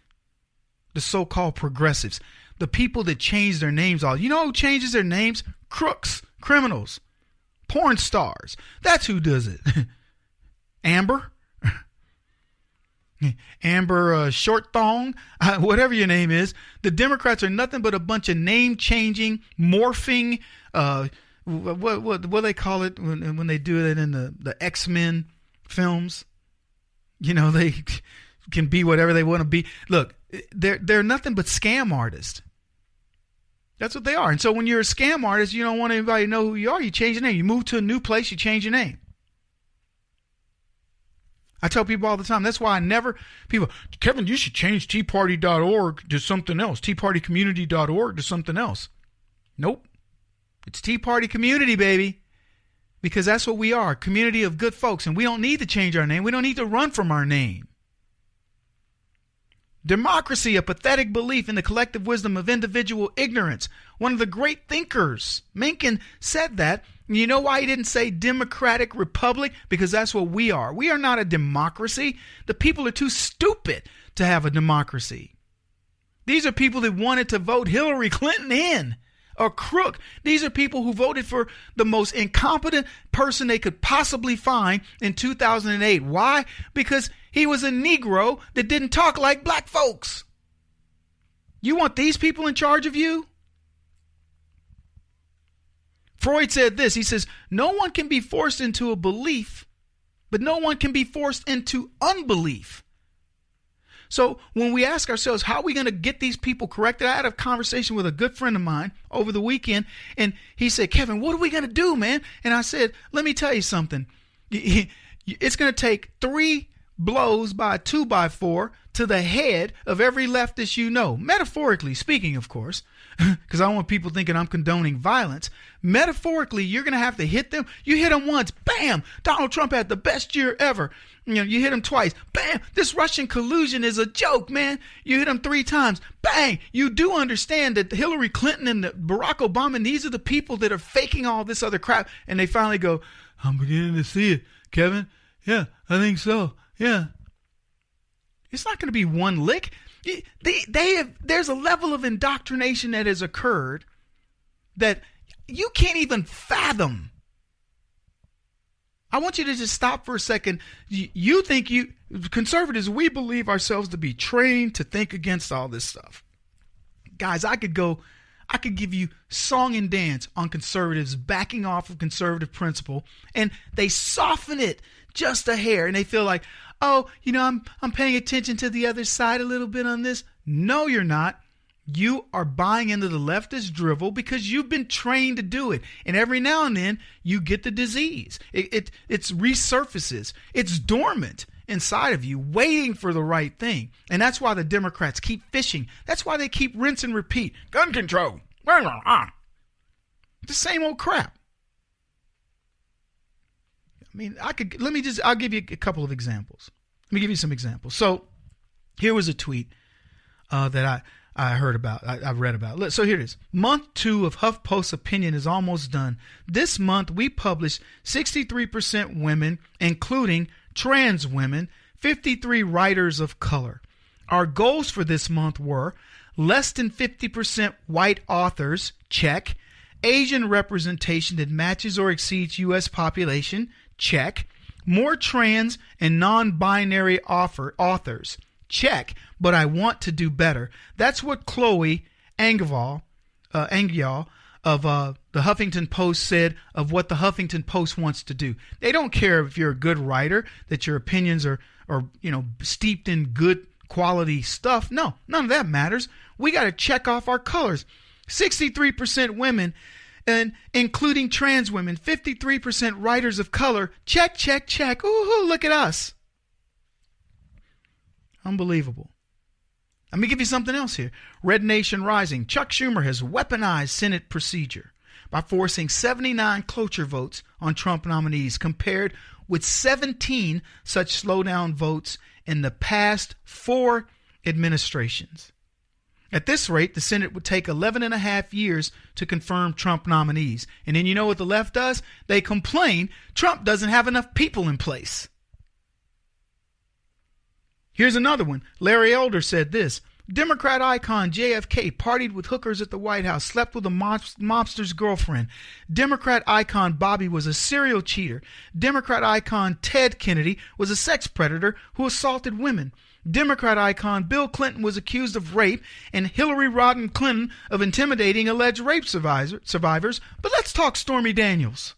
the so-called progressives, the people that change their names all. You know who changes their names? Crooks, criminals, porn stars. That's who does it. Amber Short Thong, whatever your name is. The Democrats are nothing but a bunch of name-changing, morphing, what do they call it when they do it in the X-Men films? You know, they can be whatever they want to be. Look, they're nothing but scam artists. That's what they are. And so when you're a scam artist, you don't want anybody to know who you are. You change your name. You move to a new place, you change your name. I tell people all the time, that's why Kevin, you should change teaparty.org to something else. teapartycommunity.org to something else. Nope. It's Tea Party Community, baby. Because that's what we are, a community of good folks. And we don't need to change our name. We don't need to run from our name. Democracy, a pathetic belief in the collective wisdom of individual ignorance. One of the great thinkers, Mencken, said that. And you know why he didn't say democratic republic? Because that's what we are. We are not a democracy. The people are too stupid to have a democracy. These are people that wanted to vote Hillary Clinton in. A crook. These are people who voted for the most incompetent person they could possibly find in 2008. Why? Because he was a Negro that didn't talk like black folks. You want these people in charge of you? Freud said this. He says, no one can be forced into a belief, but no one can be forced into unbelief. So when we ask ourselves, how are we going to get these people corrected? I had a conversation with a good friend of mine over the weekend, and he said, Kevin, what are we going to do, man? And I said, let me tell you something. It's going to take 3 blows by a 2x4 to the head of every leftist you know. Metaphorically speaking, of course, because I don't want people thinking I'm condoning violence. Metaphorically, you're going to have to hit them. You hit them once, bam, Donald Trump had the best year ever. You hit him twice, bam, this Russian collusion is a joke, man. You hit him 3 times, bang. You do understand that Hillary Clinton and Barack Obama, these are the people that are faking all this other crap. And they finally go, I'm beginning to see it, Kevin. Yeah, I think so. Yeah. It's not going to be one lick. There's a level of indoctrination that has occurred that you can't even fathom. I want you to just stop for a second. You think conservatives, we believe ourselves to be trained to think against all this stuff. Guys, I could give you song and dance on conservatives backing off of conservative principle, and they soften it just a hair, and they feel like, oh, I'm paying attention to the other side a little bit on this. No, you're not. You are buying into the leftist drivel because you've been trained to do it. And every now and then you get the disease. It resurfaces. It's dormant inside of you, waiting for the right thing. And that's why the Democrats keep fishing. That's why they keep rinse and repeat. Gun control. The same old crap. I mean, I'll give you a couple of examples. Let me give you some examples. So here was a tweet that I heard about, I read about. So here it is. Month 2 of HuffPost's opinion is almost done. This month we published 63% women, including trans women, 53 writers of color. Our goals for this month were less than 50% white authors, check. Asian representation that matches or exceeds U.S. population, check. More trans and non-binary authors, check. But I want to do better. That's what Chloe Angyal of the Huffington Post said of what the Huffington Post wants to do. They don't care if you're a good writer, that your opinions are steeped in good quality stuff. No, none of that matters. We got to check off our colors. 63% women, and including trans women, 53% writers of color. Check, check, check. Ooh, look at us. Unbelievable. Let me give you something else here. Red Nation Rising. Chuck Schumer has weaponized Senate procedure by forcing 79 cloture votes on Trump nominees, compared with 17 such slowdown votes in the past 4 administrations. At this rate, the Senate would take 11 and a half years to confirm Trump nominees. And then you know what the left does? They complain Trump doesn't have enough people in place. Here's another one. Larry Elder said this. Democrat icon JFK partied with hookers at the White House, slept with a mobster's girlfriend. Democrat icon Bobby was a serial cheater. Democrat icon Ted Kennedy was a sex predator who assaulted women. Democrat icon Bill Clinton was accused of rape, and Hillary Rodham Clinton of intimidating alleged rape survivors. But let's talk Stormy Daniels.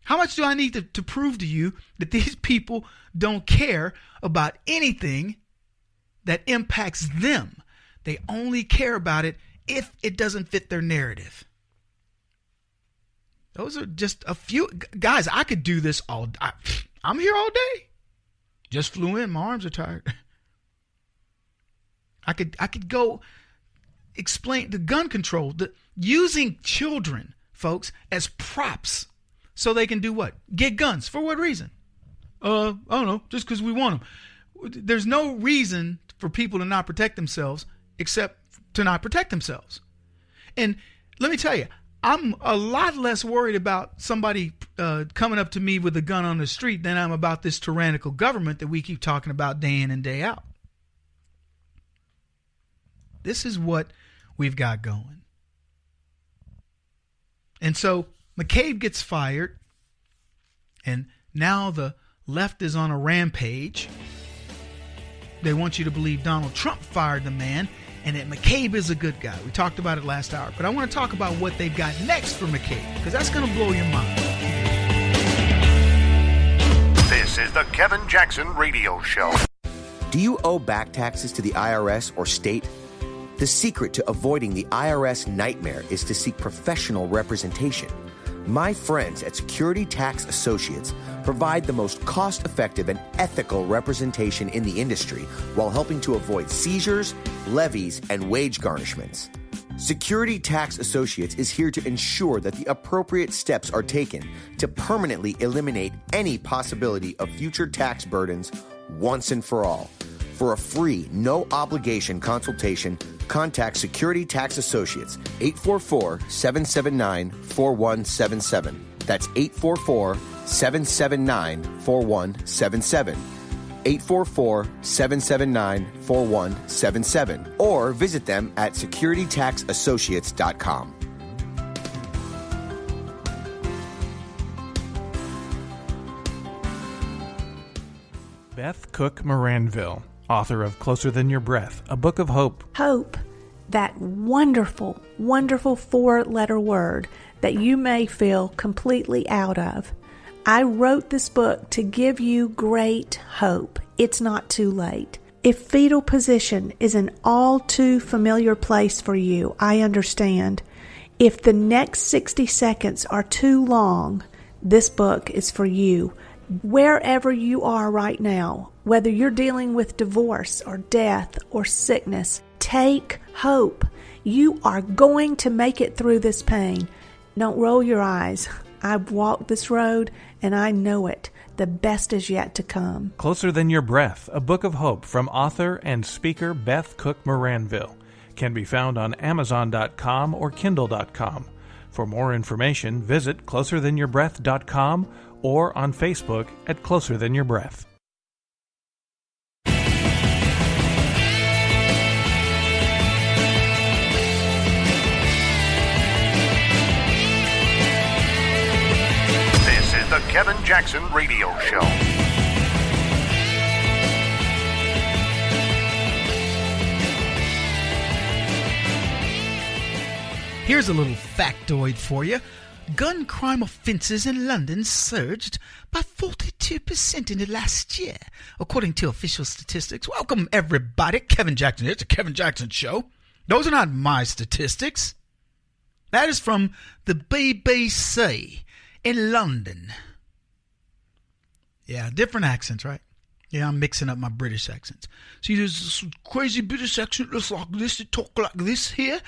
How much do I need to prove to you that these people don't care about anything that impacts them? They only care about it if it doesn't fit their narrative. Those are just a few. Guys, I could do this all day. I'm here all day. Just flew in. My arms are tired. I could go explain the gun control, using children, folks, as props. So they can do what? Get guns. For what reason? I don't know. Just because we want them. There's no reason for people to not protect themselves except to not protect themselves. And let me tell you, I'm a lot less worried about somebody coming up to me with a gun on the street than I'm about this tyrannical government that we keep talking about day in and day out. This is what we've got going. And so McCabe gets fired, and now the left is on a rampage. They want you to believe Donald Trump fired the man and that McCabe is a good guy. We talked about it last hour, but I want to talk about what they've got next for McCabe, because that's going to blow your mind. This is the Kevin Jackson Radio Show. Do you owe back taxes to the IRS or state? The secret to avoiding the IRS nightmare is to seek professional representation. My friends at Security Tax Associates provide the most cost-effective and ethical representation in the industry while helping to avoid seizures, levies, and wage garnishments. Security Tax Associates is here to ensure that the appropriate steps are taken to permanently eliminate any possibility of future tax burdens once and for all. For a free, no-obligation consultation, contact Security Tax Associates, 844-779-4177. That's 844-779-4177. 844-779-4177. Or visit them at securitytaxassociates.com. Beth Cook Moranville, author of Closer Than Your Breath, a book of hope. Hope, that wonderful, wonderful four-letter word that you may feel completely out of. I wrote this book to give you great hope. It's not too late. If fetal position is an all too familiar place for you, I understand. If the next 60 seconds are too long, this book is for you. Wherever you are right now, whether you're dealing with divorce or death or sickness, take hope. You are going to make it through this pain. Don't roll your eyes. I've walked this road and I know it. The best is yet to come. Closer Than Your Breath, a book of hope from author and speaker Beth Cook Moranville, can be found on Amazon.com or Kindle.com. For more information, visit closerthanyourBreath.com or on Facebook at Closer Than Your Breath. This is the Kevin Jackson Radio Show. Here's a little factoid for you. Gun crime offences in London surged by 42% in the last year, according to official statistics. Welcome, everybody. Kevin Jackson here. It's a Kevin Jackson Show. Those are not my statistics. That is from the BBC in London. Yeah, different accents, right? Yeah, I'm mixing up my British accents. See, there's this crazy British accent that's like this, they talk like this here.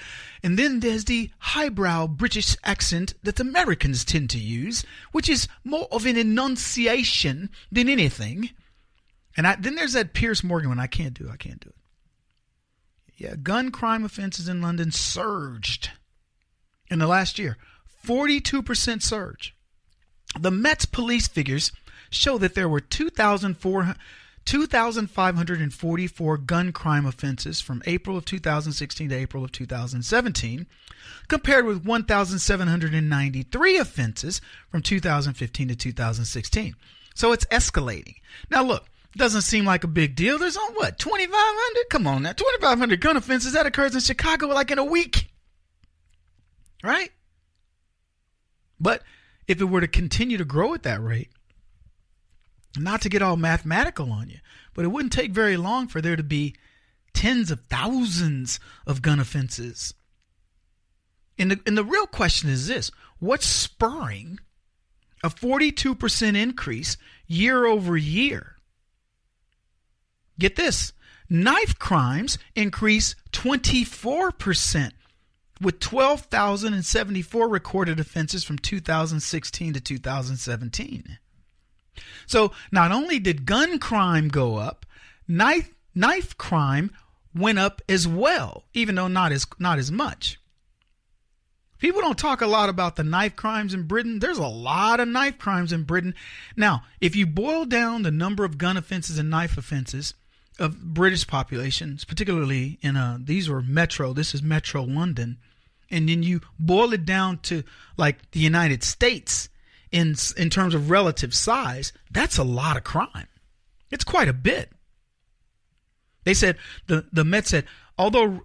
And then there's the highbrow British accent that Americans tend to use, which is more of an enunciation than anything. And then there's that Piers Morgan one. I can't do it. Yeah, gun crime offenses in London surged in the last year. 42% surge. The Met's police figures show that there were 2,544 gun crime offenses from April of 2016 to April of 2017, compared with 1,793 offenses from 2015 to 2016. So it's escalating. Now look, it doesn't seem like a big deal. There's 2,500? Come on now, 2,500 gun offenses. That occurs in Chicago like in a week. Right? But if it were to continue to grow at that rate, not to get all mathematical on you, but it wouldn't take very long for there to be tens of thousands of gun offenses. And the real question is this: what's spurring a 42% increase year over year? Get this: knife crimes increase 24%, with 12,074 recorded offenses from 2016 to 2017. So not only did gun crime go up, knife crime went up as well, even though not as much. People don't talk a lot about the knife crimes in Britain. There's a lot of knife crimes in Britain. Now, if you boil down the number of gun offenses and knife offenses of British populations, particularly in this is Metro London, and then you boil it down to like the United States, in terms of relative size, that's a lot of crime. It's quite a bit. They said, the Met said, although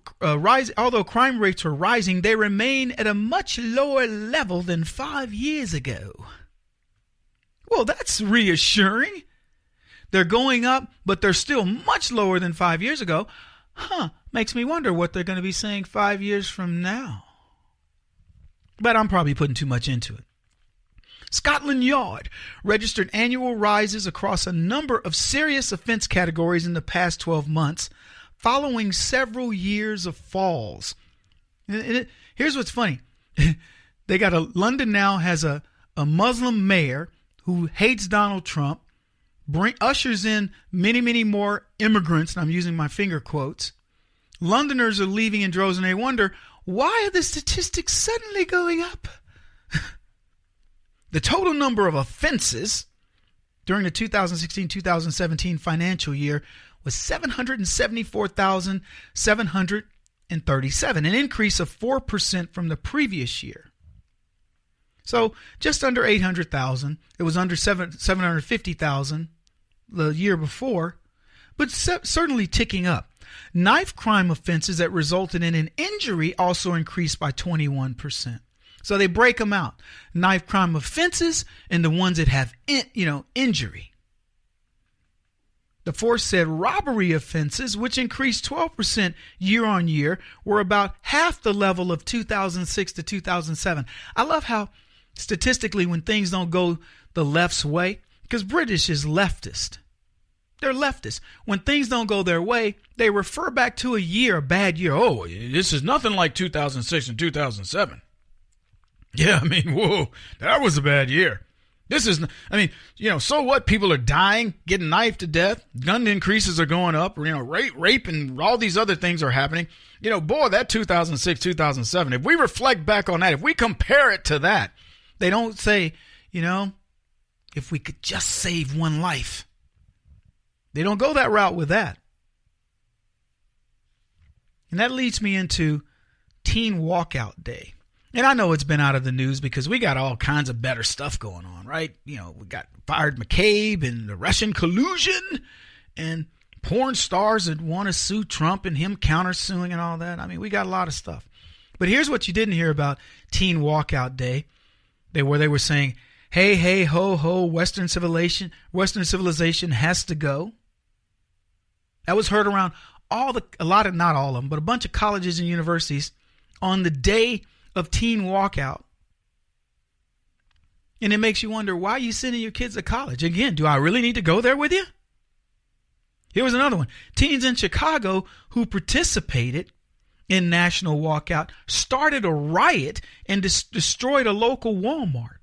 crime rates are rising, they remain at a much lower level than 5 years ago. Well, that's reassuring. They're going up, but they're still much lower than 5 years ago. Makes me wonder what they're going to be saying 5 years from now. But I'm probably putting too much into it. Scotland Yard registered annual rises across a number of serious offense categories in the past 12 months, following several years of falls. Here's what's funny. London now has a Muslim mayor who hates Donald Trump, ushers in many, many more immigrants, and I'm using my finger quotes. Londoners are leaving in droves, and they wonder, why are the statistics suddenly going up? The total number of offenses during the 2016-2017 financial year was 774,737, an increase of 4% from the previous year. So just under 800,000. It was under 750,000 the year before, but certainly ticking up. Knife crime offenses that resulted in an injury also increased by 21%. So they break them out. Knife crime offenses and the ones that have, injury. The force said robbery offenses, which increased 12% year on year, were about half the level of 2006 to 2007. I love how statistically when things don't go the left's way, because British is leftist. They're leftist. When things don't go their way, they refer back to a bad year. Oh, this is nothing like 2006 and 2007. Yeah, whoa, that was a bad year. So what? People are dying, getting knifed to death. Gun increases are going up. Rape and all these other things are happening. That 2006, 2007, if we reflect back on that, if we compare it to that, they don't say, if we could just save one life. They don't go that route with that. And that leads me into Teen Walkout Day. And I know it's been out of the news because we got all kinds of better stuff going on, right? We got fired McCabe and the Russian collusion and porn stars that want to sue Trump and him countersuing and all that. We got a lot of stuff. But here's what you didn't hear about Teen Walkout Day, where they were saying, hey, hey, ho, ho, Western civilization has to go. That was heard around not all of them, but a bunch of colleges and universities on the day of Teen Walkout. And it makes you wonder, why are you sending your kids to college? Again, do I really need to go there with you? Here was another one. Teens in Chicago who participated in National Walkout started a riot and destroyed a local Walmart.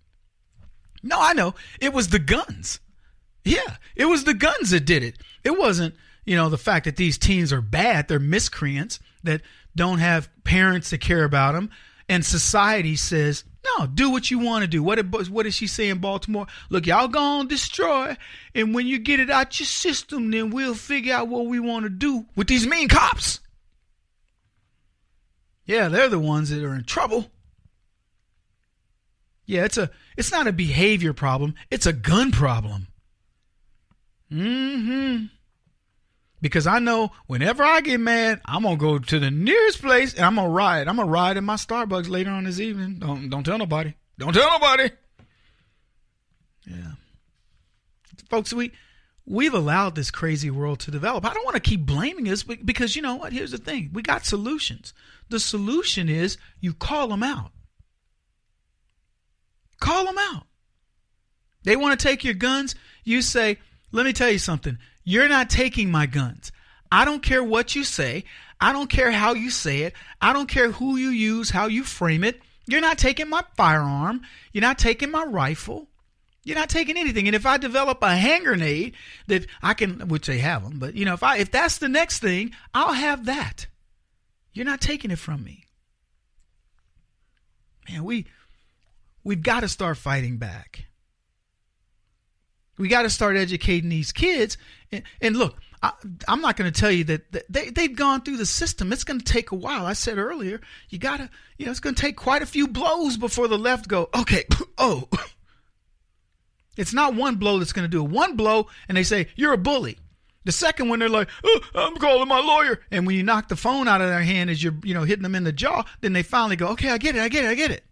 No, I know. It was the guns. Yeah, it was the guns that did it. It wasn't, the fact that these teens are bad. They're miscreants that don't have parents that care about them. And society says, no, do what you want to do. What did she say in Baltimore? Look, y'all gonna destroy. And when you get it out your system, then we'll figure out what we want to do with these mean cops. Yeah, they're the ones that are in trouble. Yeah, it's not a behavior problem. It's a gun problem. Because I know whenever I get mad, I'm going to go to the nearest place and I'm going to ride. I'm going to ride in my Starbucks later on this evening. Don't tell nobody. Don't tell nobody. Yeah. Folks, we've allowed this crazy world to develop. I don't want to keep blaming us because you know what? Here's the thing. We got solutions. The solution is you call them out. Call them out. They want to take your guns. You say, let me tell you something. You're not taking my guns. I don't care what you say. I don't care how you say it. I don't care who you use, how you frame it. You're not taking my firearm. You're not taking my rifle. You're not taking anything. And if I develop a hand grenade that I can, which they have them, but if that's the next thing, I'll have that. You're not taking it from me. Man, we've got to start fighting back. We got to start educating these kids. And look, I'm not going to tell you that they've gone through the system. It's going to take a while. I said earlier, you got to, it's going to take quite a few blows before the left go, okay, oh. It's not one blow that's going to do it. One blow, and they say, you're a bully. The second one, they're like, oh, I'm calling my lawyer. And when you knock the phone out of their hand as you're, hitting them in the jaw, then they finally go, okay, I get it.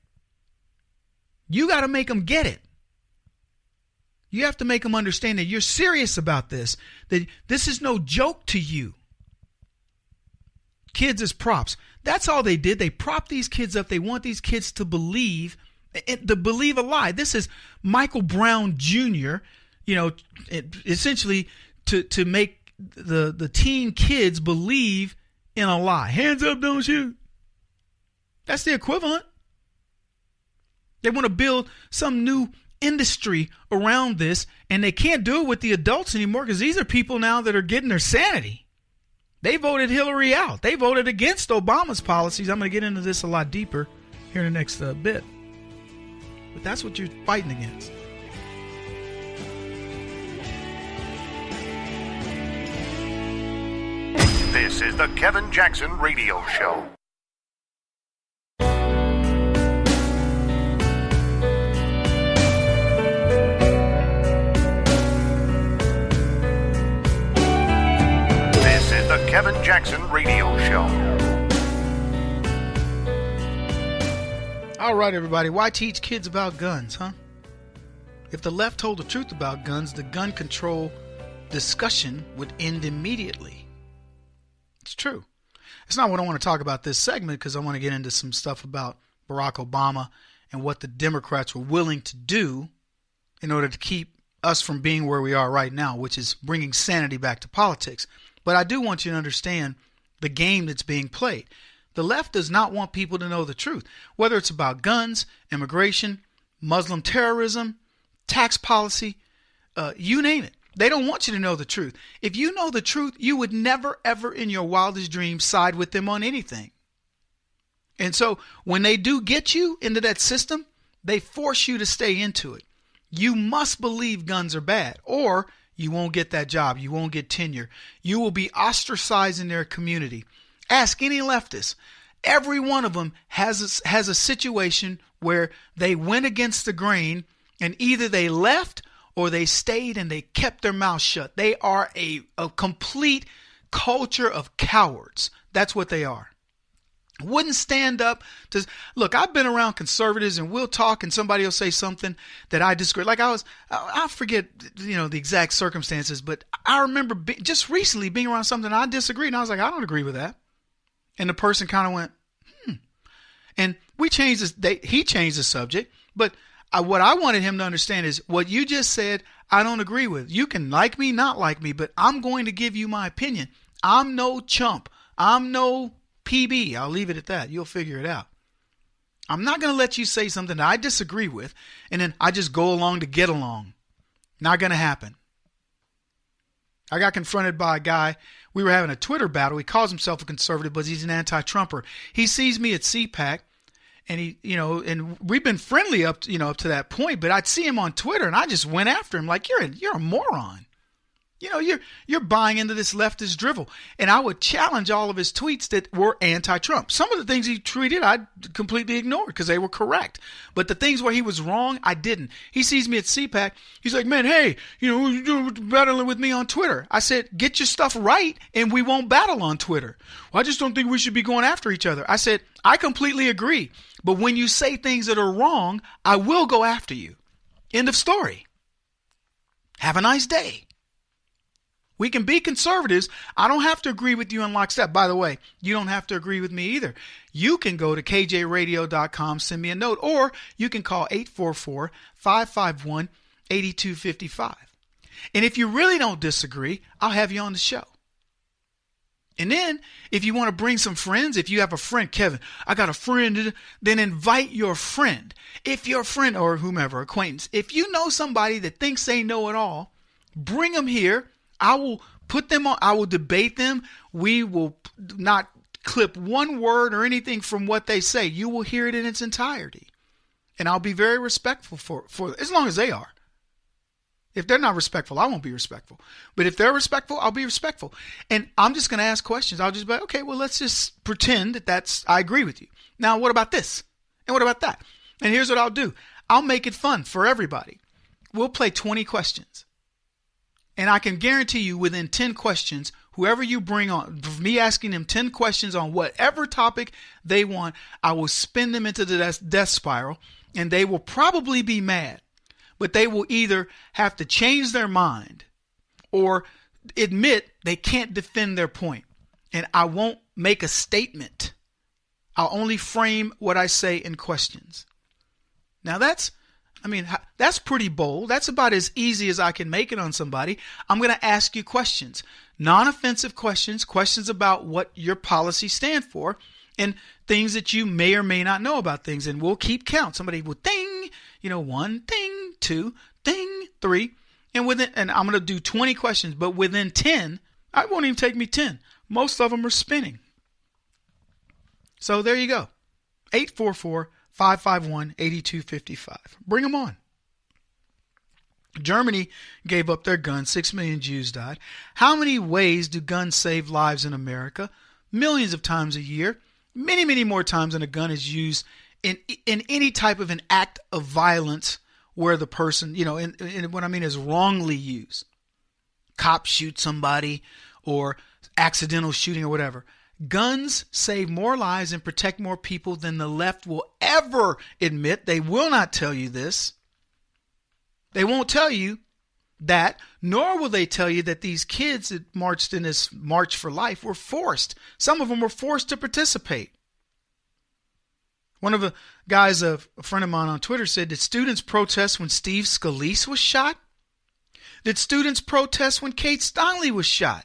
You got to make them get it. You have to make them understand that you're serious about this, that this is no joke to you. Kids as props. That's all they did. They propped these kids up. They want these kids to believe to believe a lie. This is Michael Brown Jr., essentially to make the teen kids believe in a lie. Hands up, don't shoot. That's the equivalent. They want to build some new industry around this, and they can't do it with the adults anymore because these are people now that are getting their sanity. They voted Hillary out. They voted against Obama's policies. I'm going to get into this a lot deeper here in the next bit. But that's what you're fighting against. This is the Kevin Jackson Radio Show. This is the Kevin Jackson Radio Show. All right, everybody. Why teach kids about guns, huh? If the left told the truth about guns, the gun control discussion would end immediately. It's true. It's not what I want to talk about this segment because I want to get into some stuff about Barack Obama and what the Democrats were willing to do in order to keep us from being where we are right now, which is bringing sanity back to politics. But I do want you to understand the game that's being played. The left does not want people to know the truth, whether it's about guns, immigration, Muslim terrorism, tax policy, you name it. They don't want you to know the truth. If you know the truth, you would never, ever in your wildest dreams side with them on anything. And so when they do get you into that system, they force you to stay into it. You must believe guns are bad, or you won't get that job. You won't get tenure. You will be ostracized in their community. Ask any leftist. Every one of them has a situation where they went against the grain, and either they left or they stayed and they kept their mouth shut. They are a complete culture of cowards. That's what they are. Wouldn't stand up to look. I've been around conservatives, and we'll talk, and somebody will say something that I disagree. Like I forget, the exact circumstances, but I remember just recently being around something I disagreed, and I was like, I don't agree with that. And the person kind of went, and we changed this. He changed the subject, but what I wanted him to understand is what you just said, I don't agree with. You can like me, not like me, but I'm going to give you my opinion. I'm no chump. I'm no PB. I'll leave it at that. You'll figure it out. I'm not going to let you say something that I disagree with, and then I just go along to get along. Not going to happen. I got confronted by a guy. We were having a Twitter battle. He calls himself a conservative, but he's an anti-Trumper. He sees me at CPAC. And and we've been friendly up to that point, but I'd see him on Twitter and I just went after him like, you're a moron. You're buying into this leftist drivel. And I would challenge all of his tweets that were anti-Trump. Some of the things he tweeted, I completely ignored because they were correct. But the things where he was wrong, I didn't. He sees me at CPAC. He's like, man, hey, you're battling with me on Twitter. I said, get your stuff right and we won't battle on Twitter. Well, I just don't think we should be going after each other. I said, I completely agree. But when you say things that are wrong, I will go after you. End of story. Have a nice day. We can be conservatives. I don't have to agree with you in lockstep. By the way, you don't have to agree with me either. You can go to kjradio.com, send me a note, or you can call 844-551-8255. And if you really don't disagree, I'll have you on the show. And then if you want to bring some friends, if you have a friend, Kevin, I got a friend, then invite your friend. If your friend or whomever, acquaintance, if you know somebody that thinks they know it all, bring them here. I will put them on. I will debate them. We will not clip one word or anything from what they say. You will hear it in its entirety. And I'll be very respectful for as long as they are. If they're not respectful, I won't be respectful. But if they're respectful, I'll be respectful. And I'm just going to ask questions. I'll just be like, okay, well, let's just pretend I agree with you. Now, what about this? And what about that? And here's what I'll do. I'll make it fun for everybody. We'll play 20 questions. And I can guarantee you within 10 questions, whoever you bring on, me asking them 10 questions on whatever topic they want, I will spin them into the death spiral, and they will probably be mad. But they will either have to change their mind or admit they can't defend their point. And I won't make a statement. I'll only frame what I say in questions. Now that's pretty bold. That's about as easy as I can make it on somebody. I'm going to ask you questions, non-offensive questions, questions about what your policies stand for, and things that you may or may not know about things. And we'll keep count. Somebody will ding, 1, ding, 2, ding, 3. And I'm going to do 20 questions, but within 10, it won't even take me 10. Most of them are spinning. So there you go. 844-551-8255. Bring them on. Germany gave up their guns. 6 million Jews died. How many ways do guns save lives in America? Millions of times a year. Many, many more times than a gun is used in any type of an act of violence where the person, and what I mean is wrongly used. Cops shoot somebody or accidental shooting or whatever. Guns save more lives and protect more people than the left will ever admit. They will not tell you this. They won't tell you that, nor will they tell you that these kids that marched in this March for Life were forced. Some of them were forced to participate. One of the guys, a friend of mine on Twitter, said, did students protest when Steve Scalise was shot? Did students protest when Kate Steinle was shot?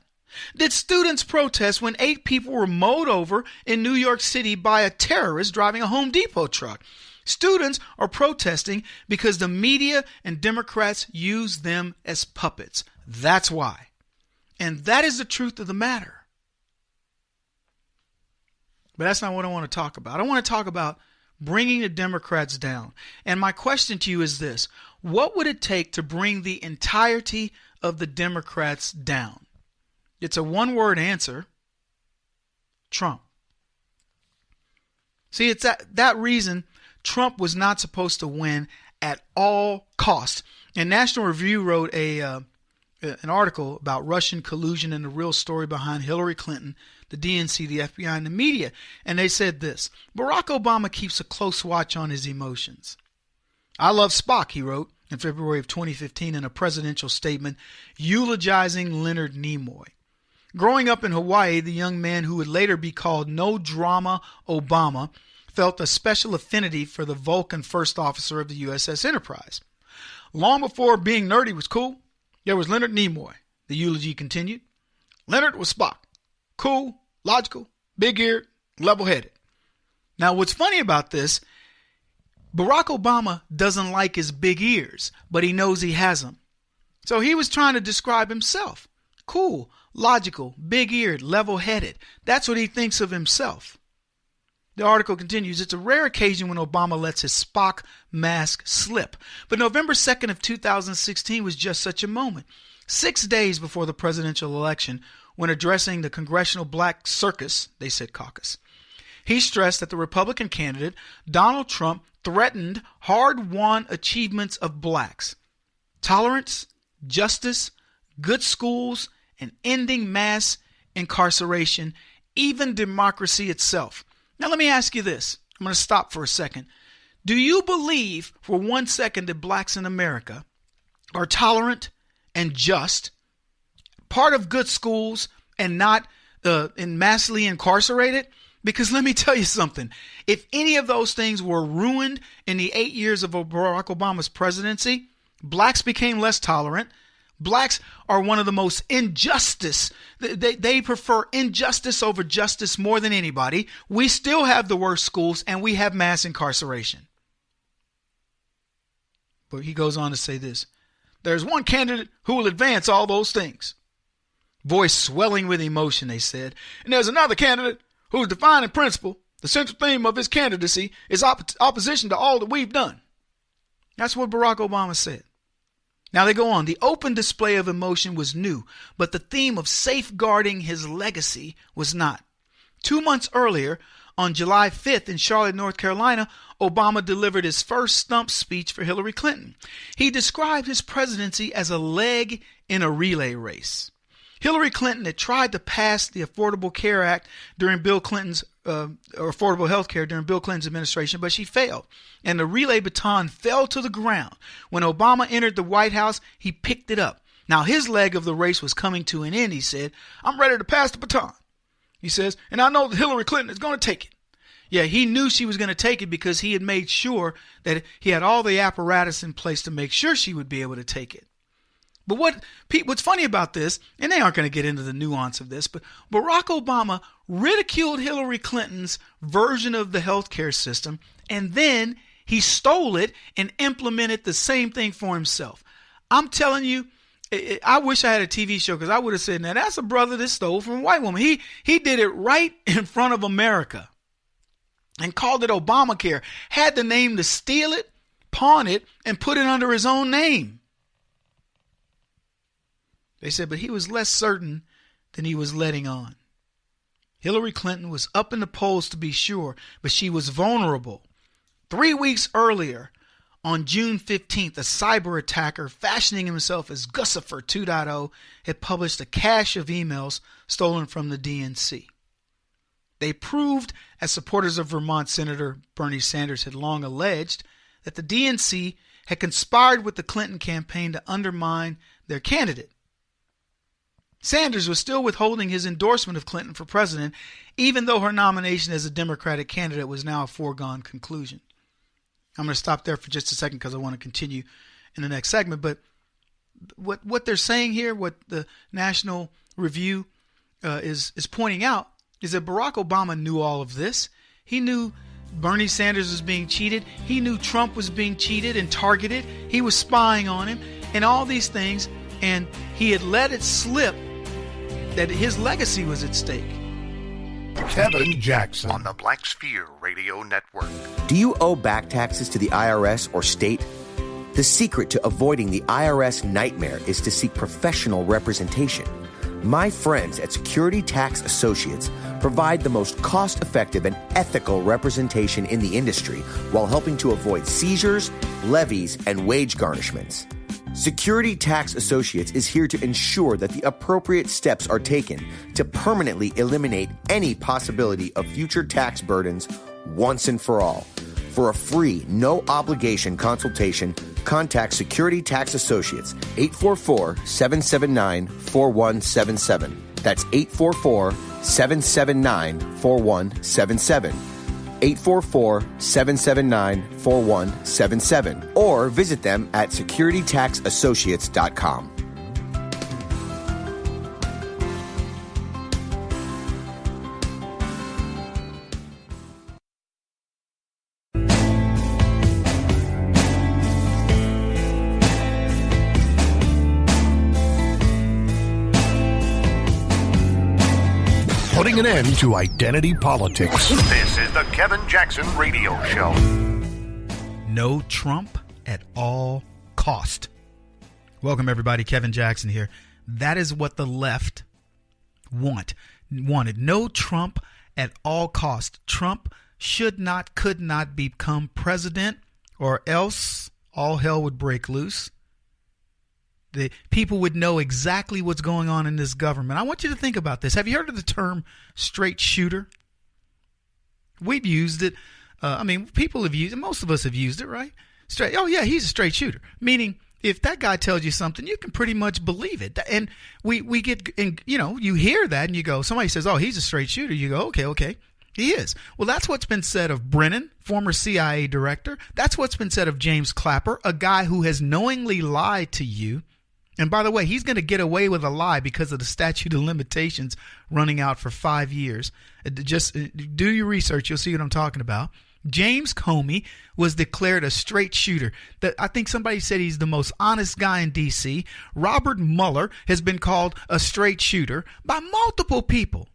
Did students protest when 8 people were mowed over in New York City by a terrorist driving a Home Depot truck? Students are protesting because the media and Democrats use them as puppets. That's why. And that is the truth of the matter. But that's not what I want to talk about. I want to talk about bringing the Democrats down. And my question to you is this. What would it take to bring the entirety of the Democrats down? It's a one-word answer. Trump. See, it's that reason Trump was not supposed to win at all costs. And National Review wrote an article about Russian collusion and the real story behind Hillary Clinton, the DNC, the FBI, and the media. And they said this: Barack Obama keeps a close watch on his emotions. I love Spock, he wrote in February of 2015 in a presidential statement eulogizing Leonard Nimoy. Growing up in Hawaii, the young man who would later be called No Drama Obama felt a special affinity for the Vulcan first officer of the USS Enterprise. Long before being nerdy was cool, there was Leonard Nimoy. The eulogy continued. Leonard was Spock. Cool, logical, big-eared, level-headed. Now, what's funny about this, Barack Obama doesn't like his big ears, but he knows he has them. So he was trying to describe himself. Cool, logical, big-eared, level-headed. That's what he thinks of himself. The article continues, it's a rare occasion when Obama lets his Spock mask slip. But November 2nd of 2016 was just such a moment. 6 days before the presidential election, when addressing the Congressional Black Circus, they said caucus, he stressed that the Republican candidate, Donald Trump, threatened hard-won achievements of blacks. Tolerance, justice, good schools, and ending mass incarceration, even democracy itself. Now let me ask you this. I'm going to stop for a second. Do you believe for 1 second that blacks in America are tolerant and just, part of good schools, and not massively incarcerated? Because let me tell you something. If any of those things were ruined in the 8 years of Barack Obama's presidency, blacks became less tolerant. Blacks are one of the most injustice. They prefer injustice over justice more than anybody. We still have the worst schools and we have mass incarceration. But he goes on to say this. There's one candidate who will advance all those things. Voice swelling with emotion, they said. And there's another candidate whose defining principle, the central theme of his candidacy, is opposition to all that we've done. That's what Barack Obama said. Now they go on. The open display of emotion was new, but the theme of safeguarding his legacy was not. 2 months earlier, on July 5th in Charlotte, North Carolina, Obama delivered his first stump speech for Hillary Clinton. He described his presidency as a leg in a relay race. Hillary Clinton had tried to pass the Affordable Care Act during Bill Clinton's or affordable health care during Bill Clinton's administration, but she failed. And the relay baton fell to the ground. When Obama entered the White House, he picked it up. Now his leg of the race was coming to an end, he said. I'm ready to pass the baton. He says, and I know that Hillary Clinton is going to take it. Yeah, he knew she was going to take it because he had made sure that he had all the apparatus in place to make sure she would be able to take it. But what's funny about this, and they aren't going to get into the nuance of this, but Barack Obama ridiculed Hillary Clinton's version of the healthcare system, and then he stole it and implemented the same thing for himself. I'm telling you, I wish I had a TV show because I would have said, now that's a brother that stole from a white woman. He did it right in front of America and called it Obamacare, had the name to steal it, pawn it, and put it under his own name. They said, but he was less certain than he was letting on. Hillary Clinton was up in the polls to be sure, but she was vulnerable. 3 weeks earlier, on June 15th, a cyber attacker fashioning himself as Gussifer 2.0 had published a cache of emails stolen from the DNC. They proved, as supporters of Vermont Senator Bernie Sanders had long alleged, that the DNC had conspired with the Clinton campaign to undermine their candidate. Sanders was still withholding his endorsement of Clinton for president, even though her nomination as a Democratic candidate was now a foregone conclusion. I'm going to stop there for just a second because I want to continue in the next segment. But what they're saying here, what the National Review is pointing out, is that Barack Obama knew all of this. He knew Bernie Sanders was being cheated. He knew Trump was being cheated and targeted. He was spying on him and all these things. And he had let it slip that his legacy was at stake. Kevin Jackson on the Black Sphere Radio Network. Do you owe back taxes to the IRS or state? The secret to avoiding the IRS nightmare is to seek professional representation. My friends at Security Tax Associates provide the most cost-effective and ethical representation in the industry while helping to avoid seizures, levies, and wage garnishments. Security Tax Associates is here to ensure that the appropriate steps are taken to permanently eliminate any possibility of future tax burdens once and for all. For a free, no-obligation consultation, contact Security Tax Associates, 844-779-4177. That's 844-779-4177. 844-779-4177. Or visit them at securitytaxassociates.com. Putting an end to identity politics. This is the Kevin Jackson Radio Show. No Trump at all cost. Welcome, everybody. Kevin Jackson here. That is what the left wanted. No Trump at all cost. Trump could not become president, or else all hell would break loose. The people would know exactly what's going on in this government. I want you to think about this. Have you heard of the term straight shooter? We've used it. People have used it. Most of us have used it, right? Straight. Oh, yeah, he's a straight shooter. Meaning, if that guy tells you something, you can pretty much believe it. And we get, you hear that and you go, somebody says, oh, he's a straight shooter. You go, okay. He is. Well, that's what's been said of Brennan, former CIA director. That's what's been said of James Clapper, a guy who has knowingly lied to you. And by the way, he's going to get away with a lie because of the statute of limitations running out for 5 years. Just do your research. You'll see what I'm talking about. James Comey was declared a straight shooter. I think somebody said he's the most honest guy in D.C. Robert Mueller has been called a straight shooter by multiple people.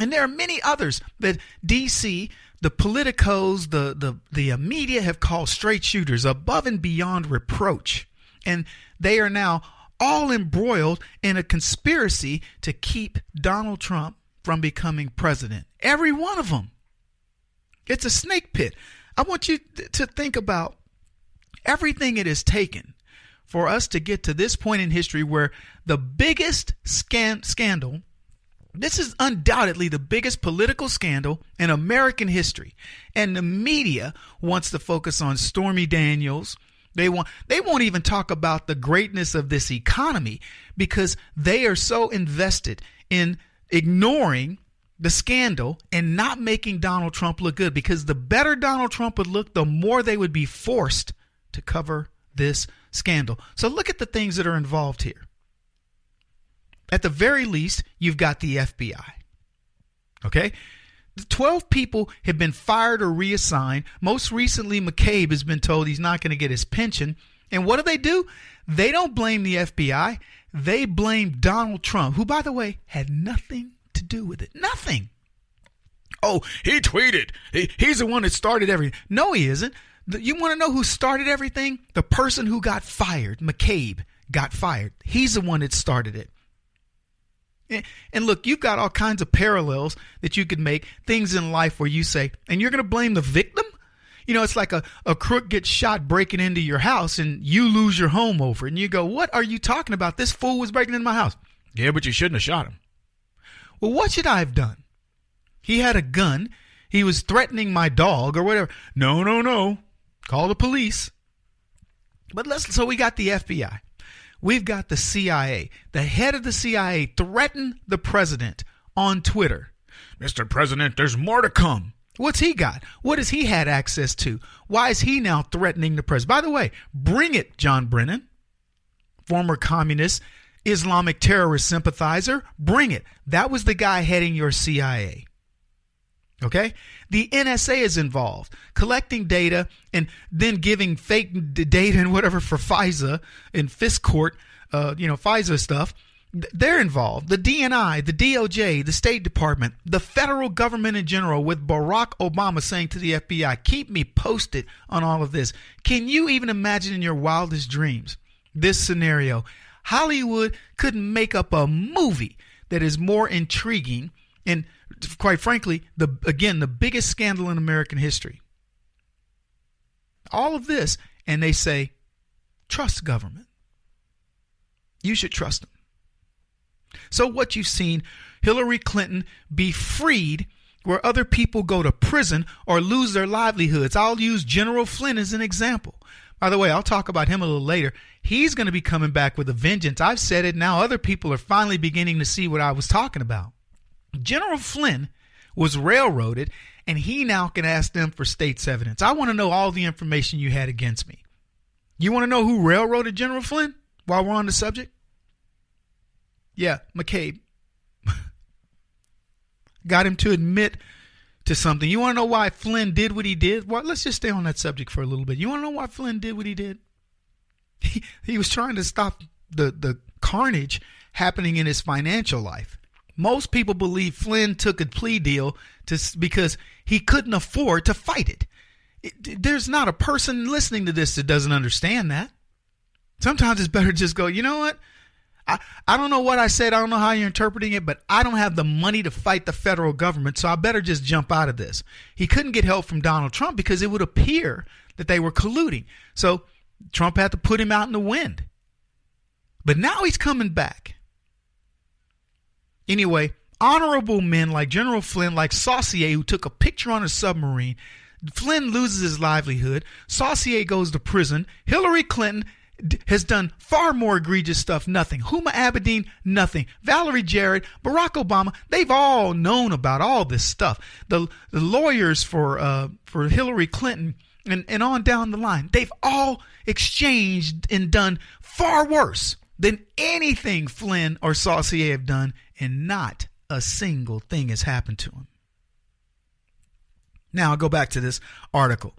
And there are many others that D.C., the politicos, the media have called straight shooters above and beyond reproach. And they are now all embroiled in a conspiracy to keep Donald Trump from becoming president. Every one of them. It's a snake pit. I want you to think about everything it has taken for us to get to this point in history where the biggest scandal, this is undoubtedly the biggest political scandal in American history. And the media wants to focus on Stormy Daniels. They won't even talk about the greatness of this economy because they are so invested in ignoring the scandal and not making Donald Trump look good, because the better Donald Trump would look, the more they would be forced to cover this scandal. So look at the things that are involved here. At the very least, you've got the FBI. Okay? 12 people have been fired or reassigned. Most recently, McCabe has been told he's not going to get his pension. And what do? They don't blame the FBI. They blame Donald Trump, who, by the way, had nothing to do with it. Nothing. Oh, he tweeted. He's the one that started everything. No, he isn't. You want to know who started everything? The person who got fired, McCabe, got fired. He's the one that started it. And look, you've got all kinds of parallels that you could make, things in life where you say, and you're going to blame the victim? You know, it's like a crook gets shot breaking into your house and you lose your home over it. And you go, what are you talking about? This fool was breaking into my house. Yeah, but you shouldn't have shot him. Well, what should I have done? He had a gun. He was threatening my dog or whatever. No. Call the police. But so we got the FBI. We've got the CIA. The head of the CIA threatened the president on Twitter. Mr. President, there's more to come. What's he got? What has he had access to? Why is he now threatening the president? By the way, bring it, John Brennan, former communist, Islamic terrorist sympathizer. Bring it. That was the guy heading your CIA. Okay? The NSA is involved, collecting data and then giving fake data and whatever for FISA and FISC court, FISA stuff. They're involved. The DNI, the DOJ, the State Department, the federal government in general, with Barack Obama saying to the FBI, keep me posted on all of this. Can you even imagine in your wildest dreams this scenario? Hollywood couldn't make up a movie that is more intriguing and, quite frankly, the biggest scandal in American history. All of this, and they say, trust government. You should trust them. So what you've seen, Hillary Clinton be freed where other people go to prison or lose their livelihoods. I'll use General Flynn as an example. By the way, I'll talk about him a little later. He's going to be coming back with a vengeance. I've said it. Now other people are finally beginning to see what I was talking about. General Flynn was railroaded, and he now can ask them for state's evidence. I want to know all the information you had against me. You want to know who railroaded General Flynn while we're on the subject? Yeah, McCabe. Got him to admit to something. You want to know why Flynn did what he did? Well, let's just stay on that subject for a little bit. You want to know why Flynn did what he did? He was trying to stop the carnage happening in his financial life. Most people believe Flynn took a plea deal because he couldn't afford to fight it. There's not a person listening to this that doesn't understand that. Sometimes it's better to just go, you know what? I don't know what I said. I don't know how you're interpreting it, but I don't have the money to fight the federal government, so I better just jump out of this. He couldn't get help from Donald Trump because it would appear that they were colluding. So Trump had to put him out in the wind. But now he's coming back. Anyway, honorable men like General Flynn, like Saucier, who took a picture on a submarine. Flynn loses his livelihood. Saucier goes to prison. Hillary Clinton has done far more egregious stuff. Nothing. Huma Abedin, nothing. Valerie Jarrett, Barack Obama, they've all known about all this stuff. The lawyers for Hillary Clinton and on down the line, they've all exchanged and done far worse than anything Flynn or Saucier have done, and not a single thing has happened to him. Now I'll go back to this article.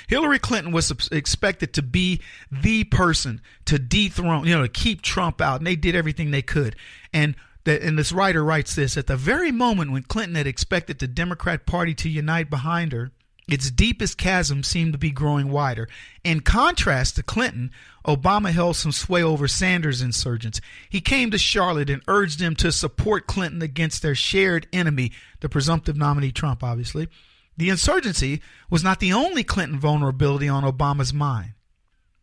Hillary Clinton was expected to be the person to dethrone, to keep Trump out, and they did everything they could. And this writer writes this: at the very moment when Clinton had expected the Democrat Party to unite behind her, its deepest chasm seemed to be growing wider. In contrast to Clinton, Obama held some sway over Sanders' insurgents. He came to Charlotte and urged them to support Clinton against their shared enemy, the presumptive nominee Trump, obviously. The insurgency was not the only Clinton vulnerability on Obama's mind.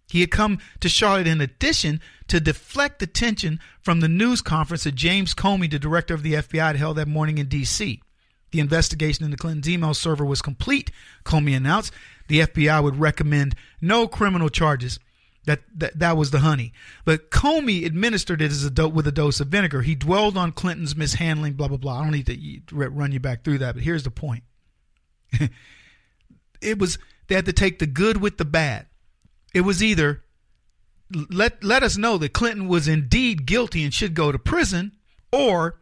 He had come to Charlotte in addition to deflect attention from the news conference that James Comey, the director of the FBI, had held that morning in D.C. The investigation into Clinton's email server was complete, Comey announced. The FBI would recommend no criminal charges. That was the honey. But Comey administered it with a dose of vinegar. He dwelled on Clinton's mishandling, blah, blah, blah. I don't need to run you back through that, but here's the point. They had to take the good with the bad. It was either let us know that Clinton was indeed guilty and should go to prison, or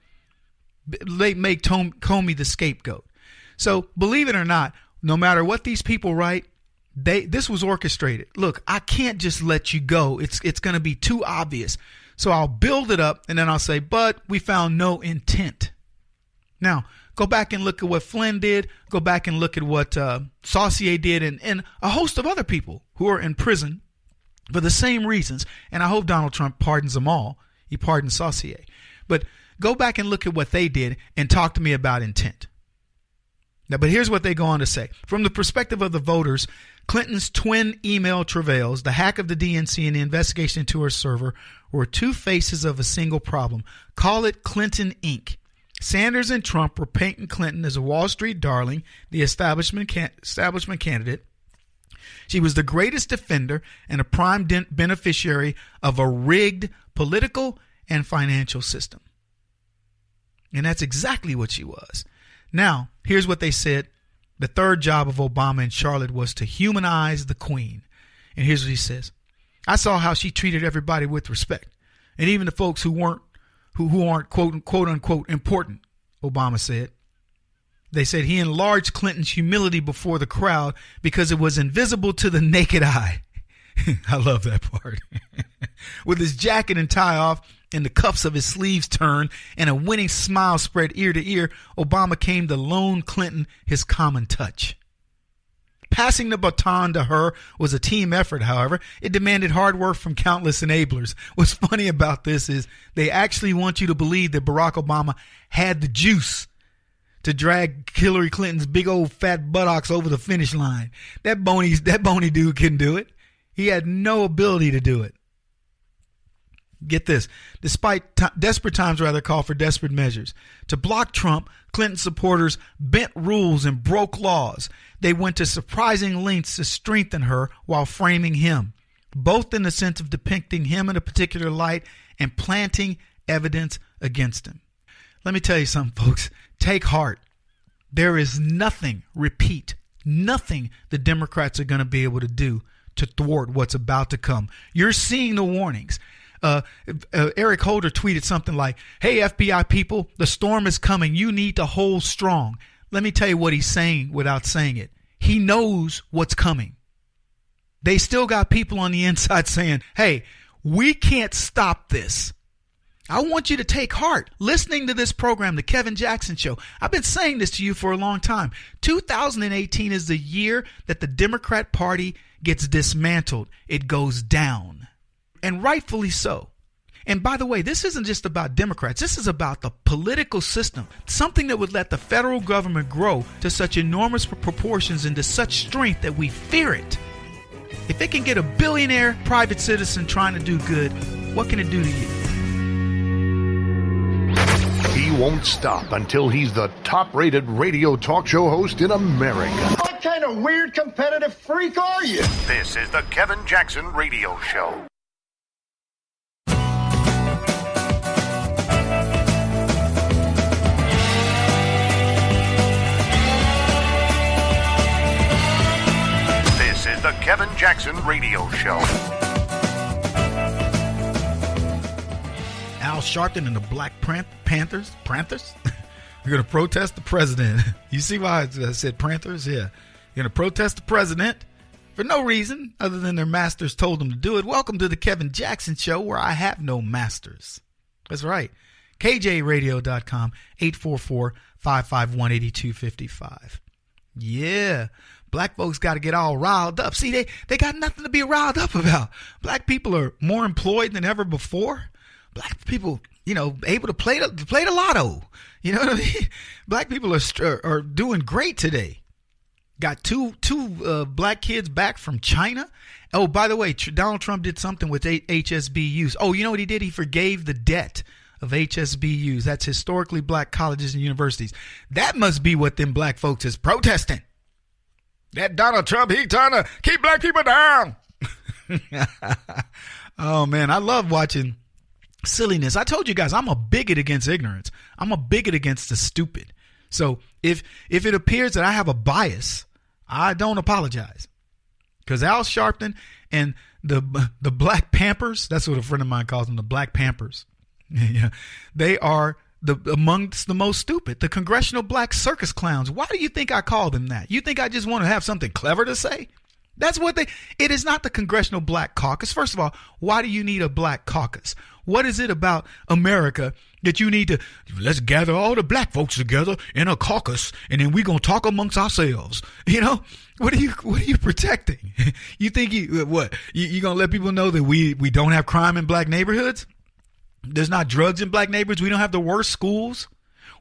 make Comey the scapegoat. So believe it or not, no matter what these people write, this was orchestrated. Look, I can't just let you go. It's going to be too obvious. So I'll build it up and then I'll say, but we found no intent. Now, go back and look at what Flynn did. Go back and look at what Saucier did and a host of other people who are in prison for the same reasons. And I hope Donald Trump pardons them all. He pardoned Saucier. But go back and look at what they did and talk to me about intent. Now, but here's what they go on to say. From the perspective of the voters, Clinton's twin email travails, the hack of the DNC and the investigation into her server, were two faces of a single problem. Call it Clinton Inc. Sanders and Trump were painting Clinton as a Wall Street darling, the establishment candidate. She was the greatest defender and a prime beneficiary of a rigged political and financial system. And that's exactly what she was. Now, here's what they said. The third job of Obama in Charlotte was to humanize the Queen. And here's what he says. I saw how she treated everybody with respect. And even the folks who aren't quote unquote important, Obama said. They said he enlarged Clinton's humility before the crowd because it was invisible to the naked eye. I love that part. With his jacket and tie off and the cuffs of his sleeves turned and a winning smile spread ear to ear, Obama came to loan Clinton his common touch. Passing the baton to her was a team effort, however. It demanded hard work from countless enablers. What's funny about this is they actually want you to believe that Barack Obama had the juice to drag Hillary Clinton's big old fat buttocks over the finish line. That bony dude couldn't do it. He had no ability to do it. Get this. Despite desperate times call for desperate measures. To block Trump, Clinton supporters bent rules and broke laws. They went to surprising lengths to strengthen her while framing him, both in the sense of depicting him in a particular light and planting evidence against him. Let me tell you something, folks. Take heart. There is nothing, repeat, nothing the Democrats are going to be able to do to thwart what's about to come. You're seeing the warnings. Eric Holder tweeted something like, hey, FBI people, the storm is coming. You need to hold strong. Let me tell you what he's saying without saying it. He knows what's coming. They still got people on the inside saying, hey, we can't stop this. I want you to take heart. Listening to this program, The Kevin Jackson Show, I've been saying this to you for a long time. 2018 is the year that the Democrat Party gets dismantled. It goes down. And rightfully so. And by the way, this isn't just about Democrats. This is about the political system. Something that would let the federal government grow to such enormous proportions and to such strength that we fear it. If it can get a billionaire private citizen trying to do good, what can it do to you? He won't stop until he's the top-rated radio talk show host in America. What kind of weird competitive freak are you? This is the Kevin Jackson Radio Show. This is the Kevin Jackson Radio Show. Al Sharpton and the Black Panthers are going to protest the president. You see why I said Panthers? Yeah. You're going to protest the president for no reason other than their masters told them to do it. Welcome to the Kevin Jackson Show, where I have no masters. That's right. KJRadio.com, 844-551-8255. Yeah. Black folks got to get all riled up. See, they got nothing to be riled up about. Black people are more employed than ever before. Black people, able to play the lotto. You know what I mean? Black people are doing great today. Got two black kids back from China. Oh, by the way, Donald Trump did something with HSBUs. Oh, you know what he did? He forgave the debt of HSBUs. That's historically black colleges and universities. That must be what them black folks is protesting. That Donald Trump, he trying to keep black people down. Oh, man, I love watching silliness. I told you guys, I'm a bigot against ignorance. I'm a bigot against the stupid. So if it appears that I have a bias, I don't apologize. Because Al Sharpton and the Black Pampers, that's what a friend of mine calls them, the Black Pampers. Yeah, they are amongst the most stupid, the Congressional Black Circus Clowns. Why do you think I call them that? You think I just want to have something clever to say? That's what it is not the Congressional Black Caucus. First of all, why do you need a Black Caucus? What is it about America that you need to, let's gather all the black folks together in a caucus and then we're going to talk amongst ourselves? You know, what are you protecting? You think you going to let people know that we don't have crime in black neighborhoods? There's not drugs in black neighborhoods. We don't have the worst schools.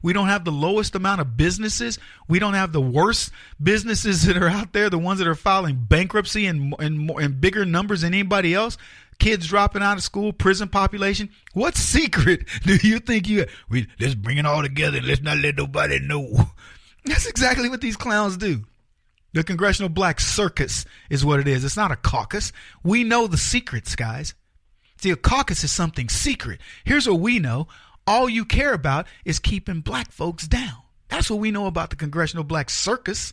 We don't have the lowest amount of businesses. We don't have the worst businesses that are out there, the ones that are filing bankruptcy in bigger numbers than anybody else. Kids dropping out of school, prison population. What secret do you think let's bring it all together. Let's not let nobody know. That's exactly what these clowns do. The Congressional Black Circus is what it is. It's not a caucus. We know the secrets, guys. See, a caucus is something secret. Here's what we know. All you care about is keeping black folks down. That's what we know about the Congressional Black Circus.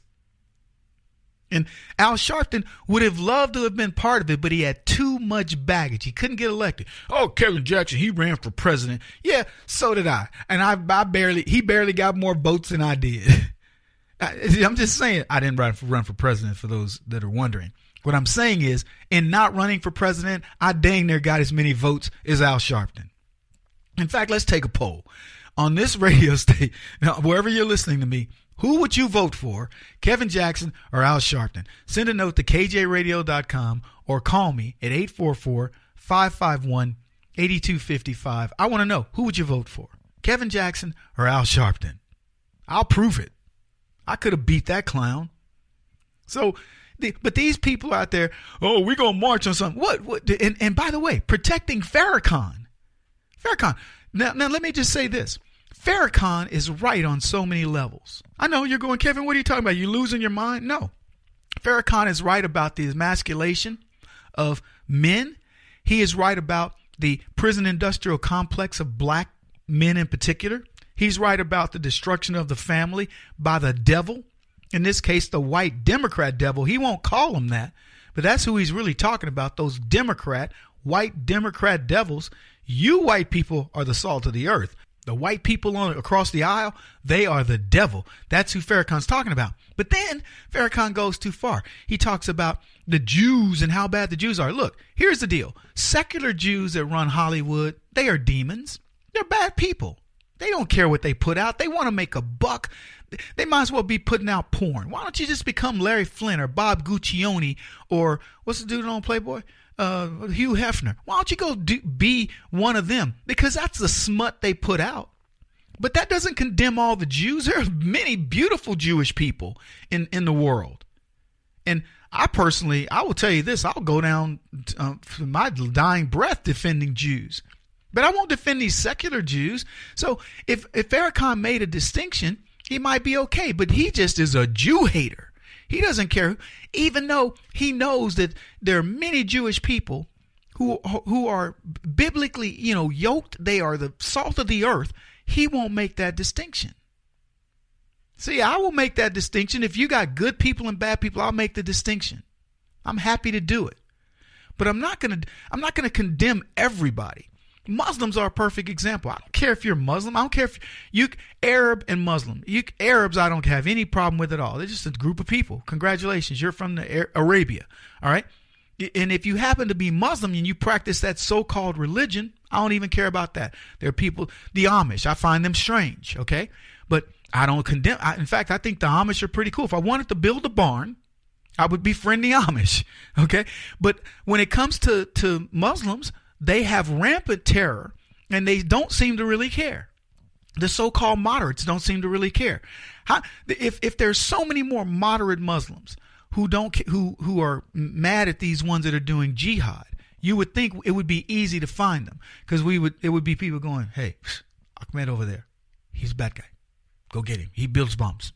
And Al Sharpton would have loved to have been part of it, but he had too much baggage. He couldn't get elected. Oh, Kevin Jackson, he ran for president. Yeah, so did I. And he barely got more votes than I did. I'm just saying, I didn't run for president, for those that are wondering. What I'm saying is, in not running for president, I dang near got as many votes as Al Sharpton. In fact, let's take a poll. On this radio station, wherever you're listening to me, who would you vote for, Kevin Jackson or Al Sharpton? Send a note to kjradio.com or call me at 844-551-8255. I want to know, who would you vote for, Kevin Jackson or Al Sharpton? I'll prove it. I could have beat that clown. So, but these people out there, oh, we're going to march on something. What? And by the way, protecting Farrakhan. Now, let me just say this. Farrakhan is right on so many levels. I know you're going, Kevin, what are you talking about? You losing your mind? No. Farrakhan is right about the emasculation of men. He is right about the prison industrial complex of black men in particular. He's right about the destruction of the family by the devil. In this case, the white Democrat devil. He won't call him that, but that's who he's really talking about, those white Democrat devils. You white people are the salt of the earth. The white people across the aisle, they are the devil. That's who Farrakhan's talking about. But then Farrakhan goes too far. He talks about the Jews and how bad the Jews are. Look, here's the deal. Secular Jews that run Hollywood, they are demons. They're bad people. They don't care what they put out. They want to make a buck. They might as well be putting out porn. Why don't you just become Larry Flynn or Bob Guccione or what's the dude on Playboy? Hugh Hefner. Why don't you go be one of them? Because that's the smut they put out. But that doesn't condemn all the Jews. There are many beautiful Jewish people in the world. And I will tell you this, I'll go down to my dying breath defending Jews. But I won't defend these secular Jews. So if Farrakhan made a distinction, he might be okay. But he just is a Jew hater. He doesn't care, even though he knows that there are many Jewish people who are biblically, yoked. They are the salt of the earth. He won't make that distinction. See, I will make that distinction. If you got good people and bad people, I'll make the distinction. I'm happy to do it. But I'm not going to condemn everybody. Muslims are a perfect example. I don't care if you're Muslim. I don't care if you Arab and Muslim. Arabs, I don't have any problem with at all. They're just a group of people. Congratulations, you're from Arabia. All right. And if you happen to be Muslim and you practice that so-called religion, I don't even care about that. There are people, the Amish, I find them strange. Okay. But I don't condemn. In fact, I think the Amish are pretty cool. If I wanted to build a barn, I would befriend the Amish. Okay. But when it comes to Muslims, they have rampant terror, and they don't seem to really care. The so-called moderates don't seem to really care. If there's so many more moderate Muslims who are mad at these ones that are doing jihad, you would think it would be easy to find them, because it would be people going, hey, Ahmed over there, he's a bad guy. Go get him. He builds bombs.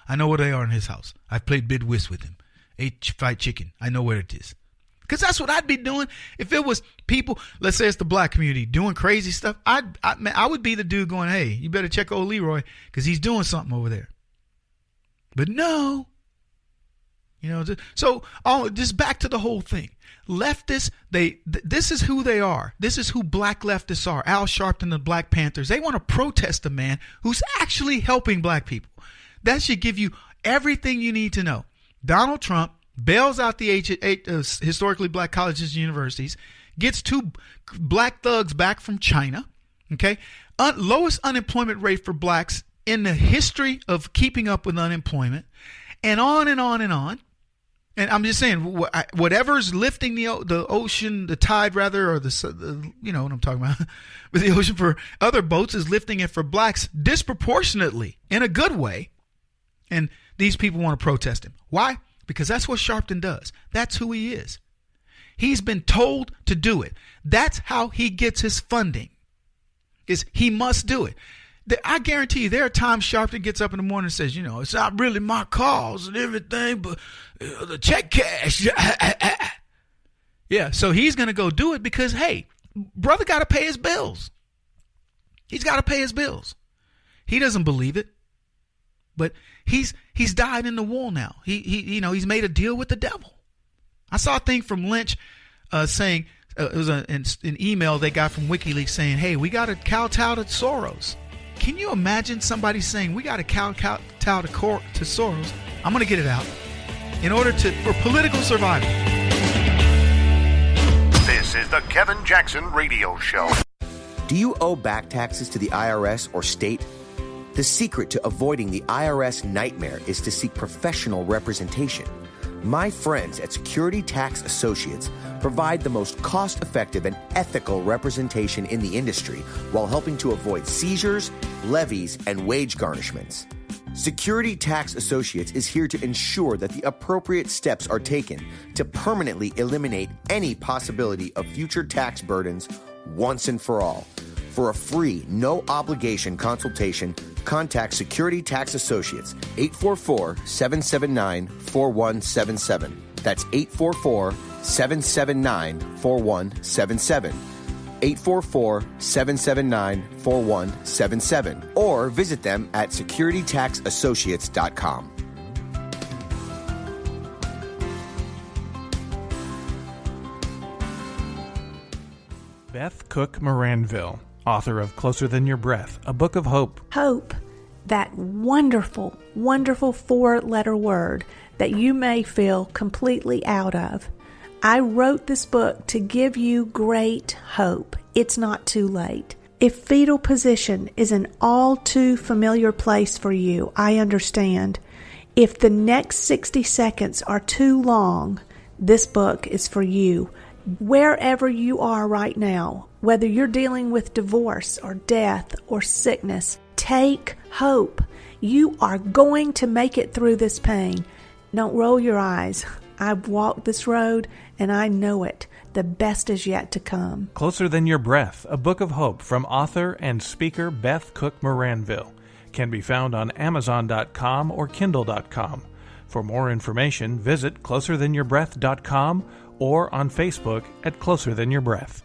I know where they are in his house. I've played bid whist with him. Ate fried chicken. I know where it is. Because that's what I'd be doing if it was people, let's say it's the black community, doing crazy stuff. I would be the dude going, hey, you better check old Leroy because he's doing something over there. But no. So just back to the whole thing. Leftists, this is who they are. This is who black leftists are. Al Sharpton, the Black Panthers. They want to protest a man who's actually helping black people. That should give you everything you need to know. Donald Trump bails out the historically black colleges and universities, gets 2 black thugs back from China, okay? Lowest unemployment rate for blacks in the history of keeping up with unemployment, and on and on and on. And I'm just saying, whatever's lifting the ocean, the tide rather, or the you know what I'm talking about, but the ocean for other boats is lifting it for blacks disproportionately in a good way. And these people want to protest him. Why? Because that's what Sharpton does. That's who he is. He's been told to do it. That's how he gets his funding. Is he must do it. I guarantee you there are times Sharpton gets up in the morning and says, it's not really my cause and everything, but the check cash. Yeah, so he's going to go do it because, hey, brother got to pay his bills. He's got to pay his bills. He doesn't believe it, but he's died in the wool now. He's made a deal with the devil. I saw a thing from Lynch saying, it was an email they got from WikiLeaks saying, hey, we got to kowtow to Soros. Can you imagine somebody saying, we got to kowtow to Soros? I'm going to get it out. In order for political survival. This is the Kevin Jackson Radio Show. Do you owe back taxes to the IRS or state? The secret to avoiding the IRS nightmare is to seek professional representation. My friends at Security Tax Associates provide the most cost-effective and ethical representation in the industry while helping to avoid seizures, levies, and wage garnishments. Security Tax Associates is here to ensure that the appropriate steps are taken to permanently eliminate any possibility of future tax burdens once and for all. For a free, no-obligation consultation, contact Security Tax Associates, 844-779-4177. That's 844-779-4177. 844-779-4177. Or visit them at securitytaxassociates.com. Beth Cook Moranville, author of Closer Than Your Breath, a book of hope. Hope, that wonderful, wonderful 4-letter word that you may feel completely out of. I wrote this book to give you great hope. It's not too late. If fetal position is an all too familiar place for you, I understand. If the next 60 seconds are too long, this book is for you. Wherever you are right now, whether you're dealing with divorce or death or sickness, take hope. You are going to make it through this pain. Don't roll your eyes. I've walked this road and I know it. The best is yet to come. Closer Than Your Breath, a book of hope from author and speaker Beth Cook Moranville, can be found on Amazon.com or Kindle.com. For more information, visit closerthanyourBreath.com or on Facebook at Closer Than Your Breath.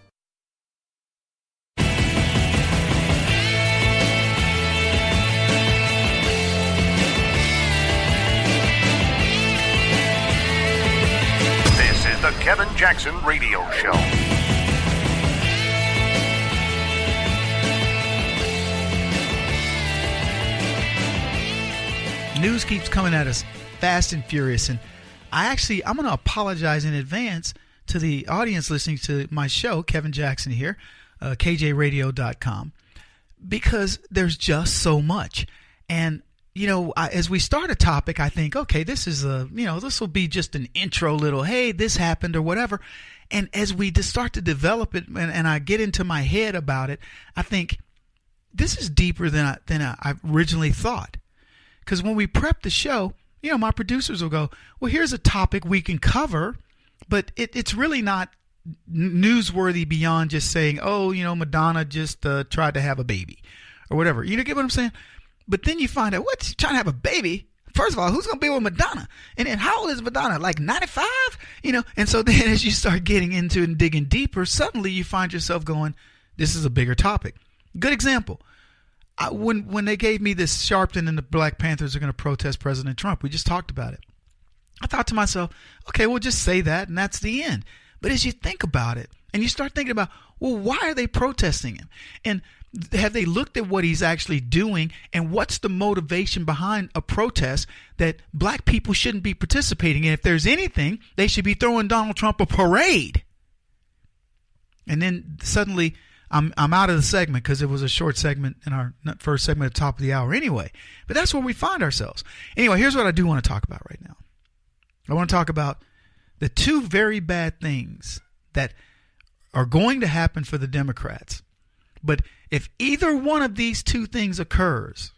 This is the Kevin Jackson Radio Show. News keeps coming at us fast and furious, and I'm going to apologize in advance to the audience listening to my show, Kevin Jackson here, KJRadio.com, because there's just so much. And, as we start a topic, I think, okay, this is this will be just an intro little, hey, this happened or whatever. And as we just start to develop it and I get into my head about it, I think this is deeper than I originally thought. Because when we prep the show, my producers will go, well, here's a topic we can cover, but it's really not newsworthy beyond just saying, oh, Madonna just tried to have a baby or whatever. You get what I'm saying? But then you find out, what, she's trying to have a baby? first of all, who's going to be with Madonna? And then how old is Madonna? Like 95? And so then as you start getting into it and digging deeper, suddenly you find yourself going, this is a bigger topic. Good example. When they gave me this Sharpton and the Black Panthers are going to protest President Trump, we just talked about it. I thought to myself, okay, we'll just say that and that's the end. But as you think about it and you start thinking about, well, why are they protesting him? And have they looked at what he's actually doing and what's the motivation behind a protest that black people shouldn't be participating in? If there's anything, they should be throwing Donald Trump a parade. And then suddenly I'm out of the segment because it was a short segment in our first segment at the top of the hour anyway. But that's where we find ourselves. Anyway, here's what I do want to talk about right now. I want to talk about the two very bad things that are going to happen for the Democrats. But if either one of these two things occurs,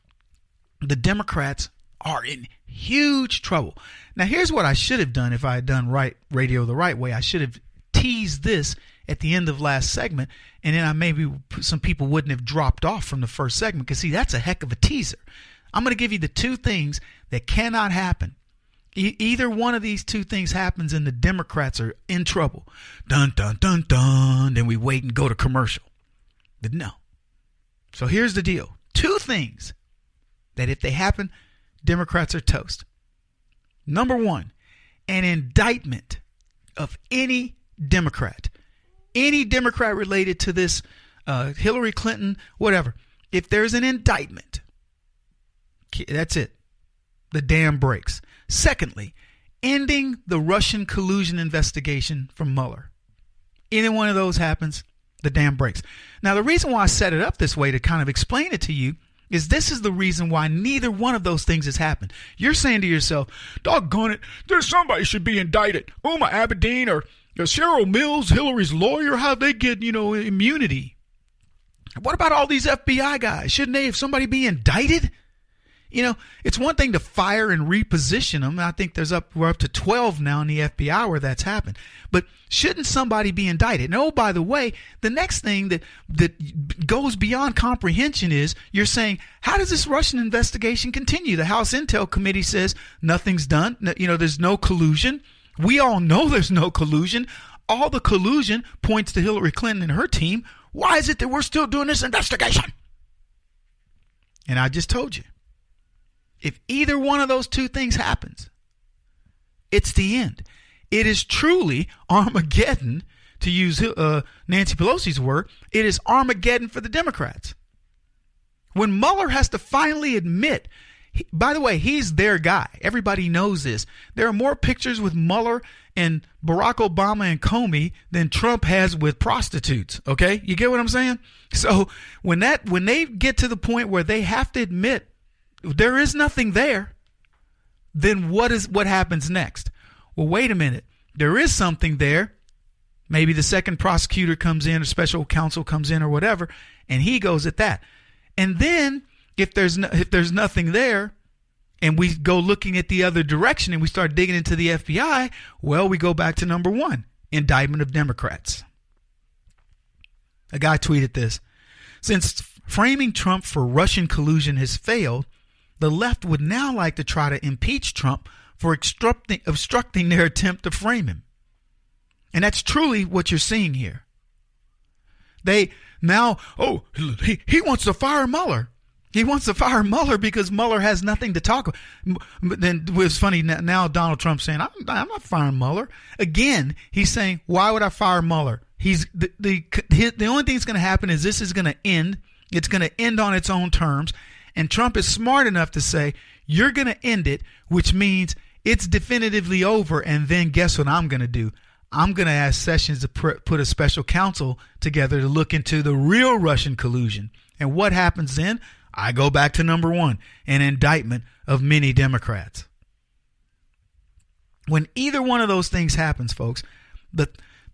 the Democrats are in huge trouble. Now, here's what I should have done if I had done radio the right way. I should have teased this at the end of last segment, and then maybe some people wouldn't have dropped off from the first segment because, see, that's a heck of a teaser. I'm going to give you the two things that cannot happen. Either one of these two things happens and the Democrats are in trouble. Dun, dun, dun, dun. Then we wait and go to commercial. But no. So here's the deal. Two things that if they happen, Democrats are toast. Number one, an indictment of any Democrat. Any Democrat related to this Hillary Clinton, whatever. If there's an indictment, that's it. The dam breaks. Secondly, ending the Russian collusion investigation from Mueller. Any one of those happens, the dam breaks. Now, the reason why I set it up this way to kind of explain it to you is this is the reason why neither one of those things has happened. You're saying to yourself, doggone it, there's somebody should be indicted. Uma Abedin or Cheryl Mills, Hillary's lawyer, how'd they get, immunity? What about all these FBI guys? Shouldn't they have somebody be indicted? It's one thing to fire and reposition them. I think we're up to 12 now in the FBI where that's happened. But shouldn't somebody be indicted? And oh, by the way, the next thing that goes beyond comprehension is you're saying, how does this Russian investigation continue? The House Intel Committee says nothing's done. There's no collusion. We all know there's no collusion. All the collusion points to Hillary Clinton and her team. Why is it that we're still doing this investigation? And I just told you. If either one of those two things happens, it's the end. It is truly Armageddon, to use Nancy Pelosi's word. It is Armageddon for the Democrats. When Mueller has to finally admit, by the way, he's their guy. Everybody knows this. There are more pictures with Mueller and Barack Obama and Comey than Trump has with prostitutes. Okay? You get what I'm saying? So when they get to the point where they have to admit there is nothing there, then what happens next? Well, wait a minute. There is something there. Maybe the second prosecutor comes in, or special counsel comes in, or whatever, and he goes at that. And then if there's nothing there, and we go looking at the other direction and we start digging into the FBI, well, we go back to number one, indictment of Democrats. A guy tweeted this. Since framing Trump for Russian collusion has failed, the left would now like to try to impeach Trump for obstructing their attempt to frame him. And that's truly what you're seeing here. They now, he wants to fire Mueller. He wants to fire Mueller because Mueller has nothing to talk about. But then it was funny, now Donald Trump's saying, I'm not firing Mueller. Again, he's saying, why would I fire Mueller? The only thing that's going to happen is this is going to end. It's going to end on its own terms. And Trump is smart enough to say, you're going to end it, which means it's definitively over. And then guess what I'm going to do? I'm going to ask Sessions to put a special counsel together to look into the real Russian collusion. And what happens then? I go back to number one, an indictment of many Democrats. When either one of those things happens, folks,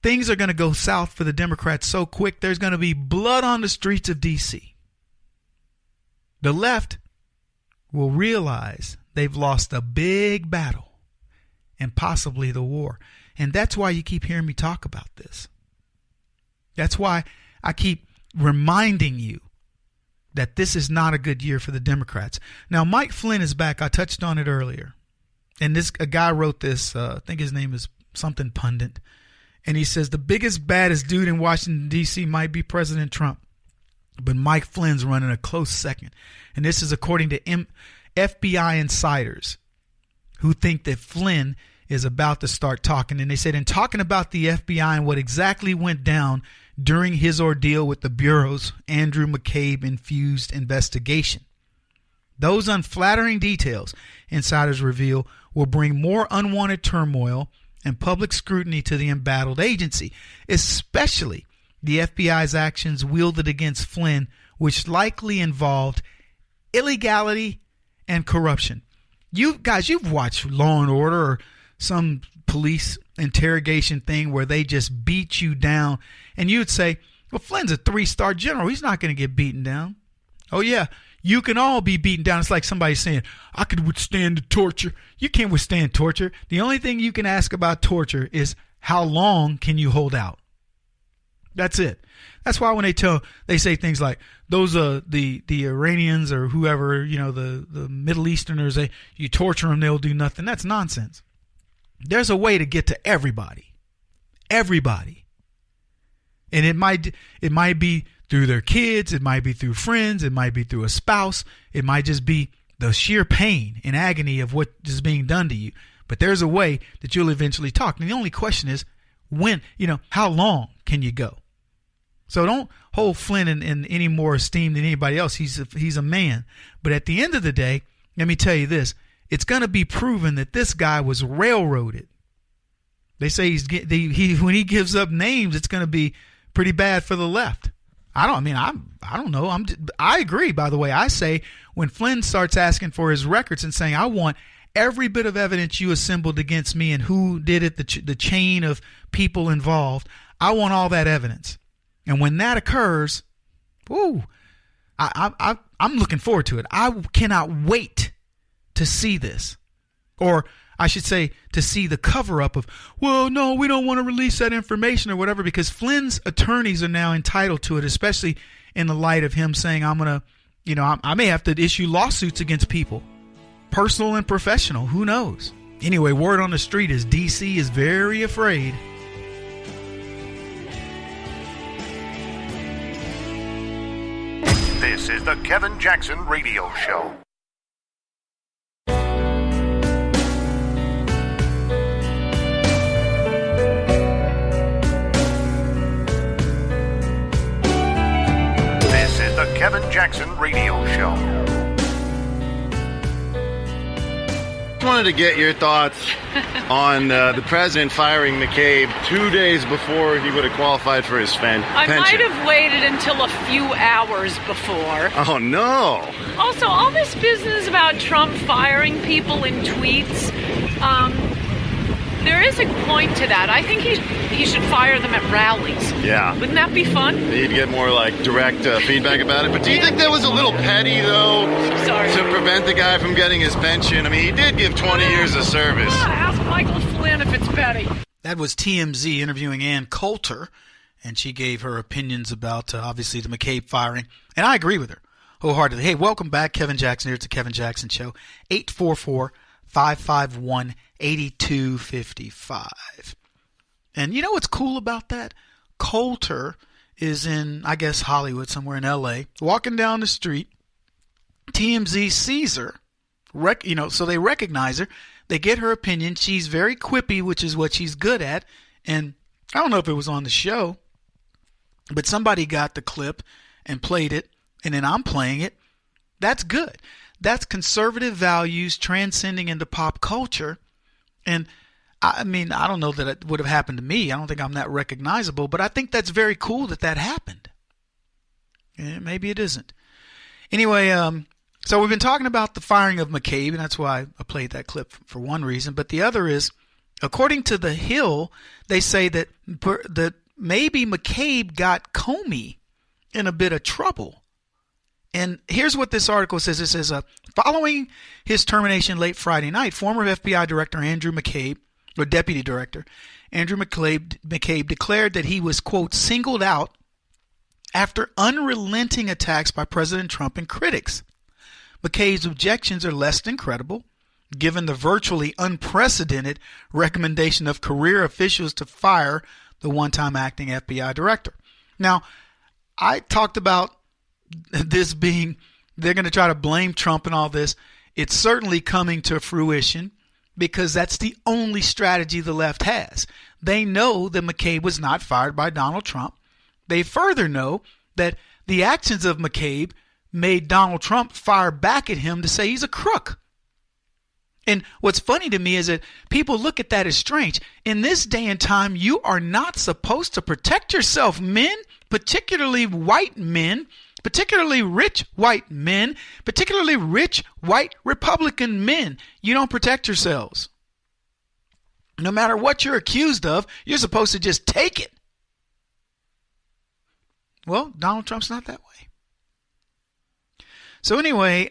things are going to go south for the Democrats so quick, there's going to be blood on the streets of D.C. The left will realize they've lost a big battle and possibly the war. And that's why you keep hearing me talk about this. That's why I keep reminding you that this is not a good year for the Democrats. Now, Mike Flynn is back. I touched on it earlier. And a guy wrote this, I think his name is something Pundit. And he says, the biggest, baddest dude in Washington, D.C. might be President Trump. But Mike Flynn's running a close second. And this is according to FBI insiders who think that Flynn is about to start talking. And they said, in talking about the FBI and what exactly went down during his ordeal with the Bureau's Andrew McCabe-infused investigation. Those unflattering details, insiders reveal, will bring more unwanted turmoil and public scrutiny to the embattled agency, especially the FBI's actions wielded against Flynn, which likely involved illegality and corruption. You've watched Law and Order or some police interrogation thing where they just beat you down, and you would say, well, Flynn's a 3-star general. He's not going to get beaten down. Oh, yeah. You can all be beaten down. It's like somebody saying, I could withstand the torture. You can't withstand torture. The only thing you can ask about torture is how long can you hold out? That's it. That's why when they say things like those the Iranians or whoever, the Middle Easterners, you torture them, they'll do nothing. That's nonsense. There's a way to get to everybody. Everybody. And it might be through their kids, it might be through friends, it might be through a spouse, it might just be the sheer pain and agony of what is being done to you. But there's a way that you'll eventually talk. And the only question is when, how long can you go? So don't hold Flynn in any more esteem than anybody else. He's a man. But at the end of the day, let me tell you this, it's going to be proven that this guy was railroaded. They say when he gives up names, it's going to be pretty bad for the left. I don't know. I agree, by the way. I say when Flynn starts asking for his records and saying, I want every bit of evidence you assembled against me and who did it, the chain of people involved, I want all that evidence. And when that occurs, I'm looking forward to it. I cannot wait to see this. Or I should say to see the cover-up of, well, no, we don't want to release that information or whatever, because Flynn's attorneys are now entitled to it, especially in the light of him saying, I'm going to, I may have to issue lawsuits against people, personal and professional. Who knows? Anyway, word on the street is D.C. is very afraid. This is the Kevin Jackson Radio Show. This is the Kevin Jackson Radio Show. I wanted to get your thoughts on the president firing McCabe 2 days before he would have qualified for his pension. I might have waited until a few hours before. Oh, no. Also, all this business about Trump firing people in tweets, there is a point to that. I think he should fire them at rallies. Yeah. Wouldn't that be fun? You'd get more direct feedback about it. But do you think that was a little petty, though? Sorry. To prevent the guy from getting his pension? I mean, he did give 20 years of service. Ask Michael Flynn if it's petty. That was TMZ interviewing Ann Coulter, and she gave her opinions about, obviously, the McCabe firing. And I agree with her wholeheartedly. Hey, welcome back. Kevin Jackson here. It's the Kevin Jackson Show. 844-551-8255. And you know what's cool about that? Coulter is in, I guess, Hollywood, somewhere in L.A., walking down the street. TMZ sees her, so they recognize her. They get her opinion. She's very quippy, which is what she's good at. And I don't know if it was on the show, but somebody got the clip and played it, and then I'm playing it. That's good. That's conservative values transcending into pop culture. And I mean, I don't know that it would have happened to me. I don't think I'm that recognizable, but I think that's very cool that happened. Yeah, maybe it isn't. Anyway, so we've been talking about the firing of McCabe, and that's why I played that clip for one reason. But the other is, according to The Hill, they say that maybe McCabe got Comey in a bit of trouble. And here's what this article says. It says, following his termination late Friday night, former FBI Director Andrew McCabe, or Deputy Director Andrew McCabe declared that he was, quote, singled out after unrelenting attacks by President Trump and critics. McCabe's objections are less than credible, given the virtually unprecedented recommendation of career officials to fire the one-time acting FBI director. Now, I talked about this being, they're going to try to blame Trump and all this. It's certainly coming to fruition because that's the only strategy the left has. They know that McCabe was not fired by Donald Trump. They further know that the actions of McCabe made Donald Trump fire back at him to say he's a crook. And what's funny to me is that people look at that as strange. In this day and time, you are not supposed to protect yourself, men, particularly white men, particularly rich white men, particularly rich white Republican men. You don't protect yourselves. No matter what you're accused of, you're supposed to just take it. Well, Donald Trump's not that way. So anyway,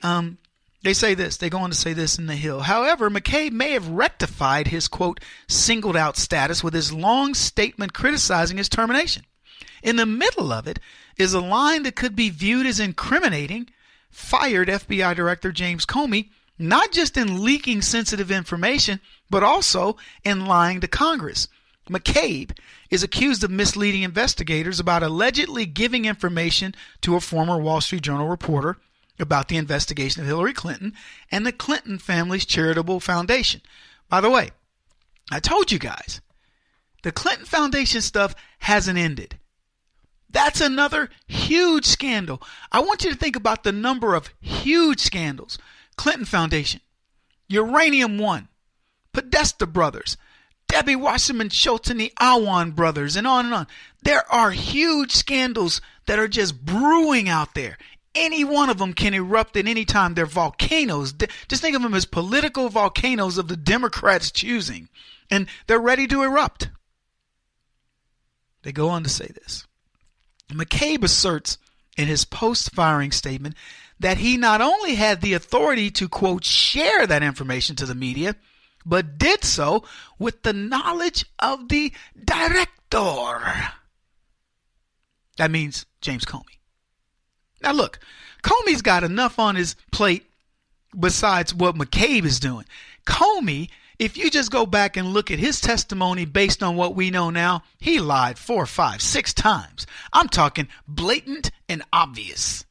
they say this. They go on to say this in The Hill. However, McCabe may have rectified his, quote, singled out status with his long statement criticizing his termination. In the middle of it is a line that could be viewed as incriminating fired FBI Director James Comey, not just in leaking sensitive information, but also in lying to Congress. McCabe is accused of misleading investigators about allegedly giving information to a former Wall Street Journal reporter about the investigation of Hillary Clinton and the Clinton family's charitable foundation. By the way, I told you guys, the Clinton Foundation stuff hasn't ended. That's another huge scandal. I want you to think about the number of huge scandals. Clinton Foundation, Uranium One, Podesta Brothers, Debbie Wasserman Schultz and the Awan brothers, and on and on. There are huge scandals that are just brewing out there. Any one of them can erupt at any time. They're volcanoes. Just think of them as political volcanoes of the Democrats' choosing. And they're ready to erupt. They go on to say this. McCabe asserts in his post-firing statement that he not only had the authority to, quote, share that information to the media, but did so with the knowledge of the director. That means James Comey. Now look, Comey's got enough on his plate besides what McCabe is doing. Comey, if you just go back and look at his testimony based on what we know now, he lied 4, 5, 6 times. I'm talking blatant and obvious.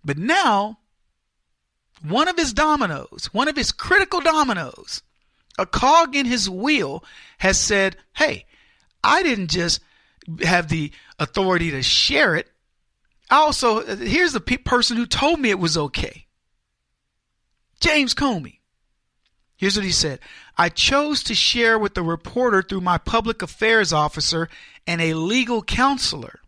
But now, one of his dominoes, one of his critical dominoes, a cog in his wheel has said, hey, I didn't just have the authority to share it. Here's the person who told me it was okay. James Comey. Here's what he said. I chose to share with the reporter through my public affairs officer and a legal counselor.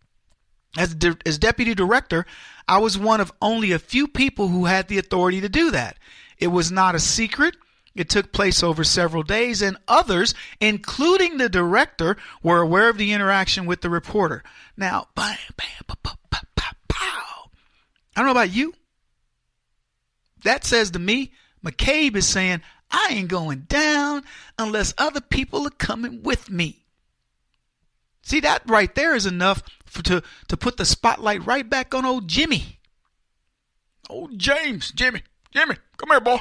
As deputy director, I was one of only a few people who had the authority to do that. It was not a secret. It took place over several days, and others, including the director, were aware of the interaction with the reporter. Now, bam, bam, pow. I don't know about you. That says to me, McCabe is saying, I ain't going down unless other people are coming with me. See, that right there is enough to put the spotlight right back on old Jimmy. Old James, Jimmy, come here, boy.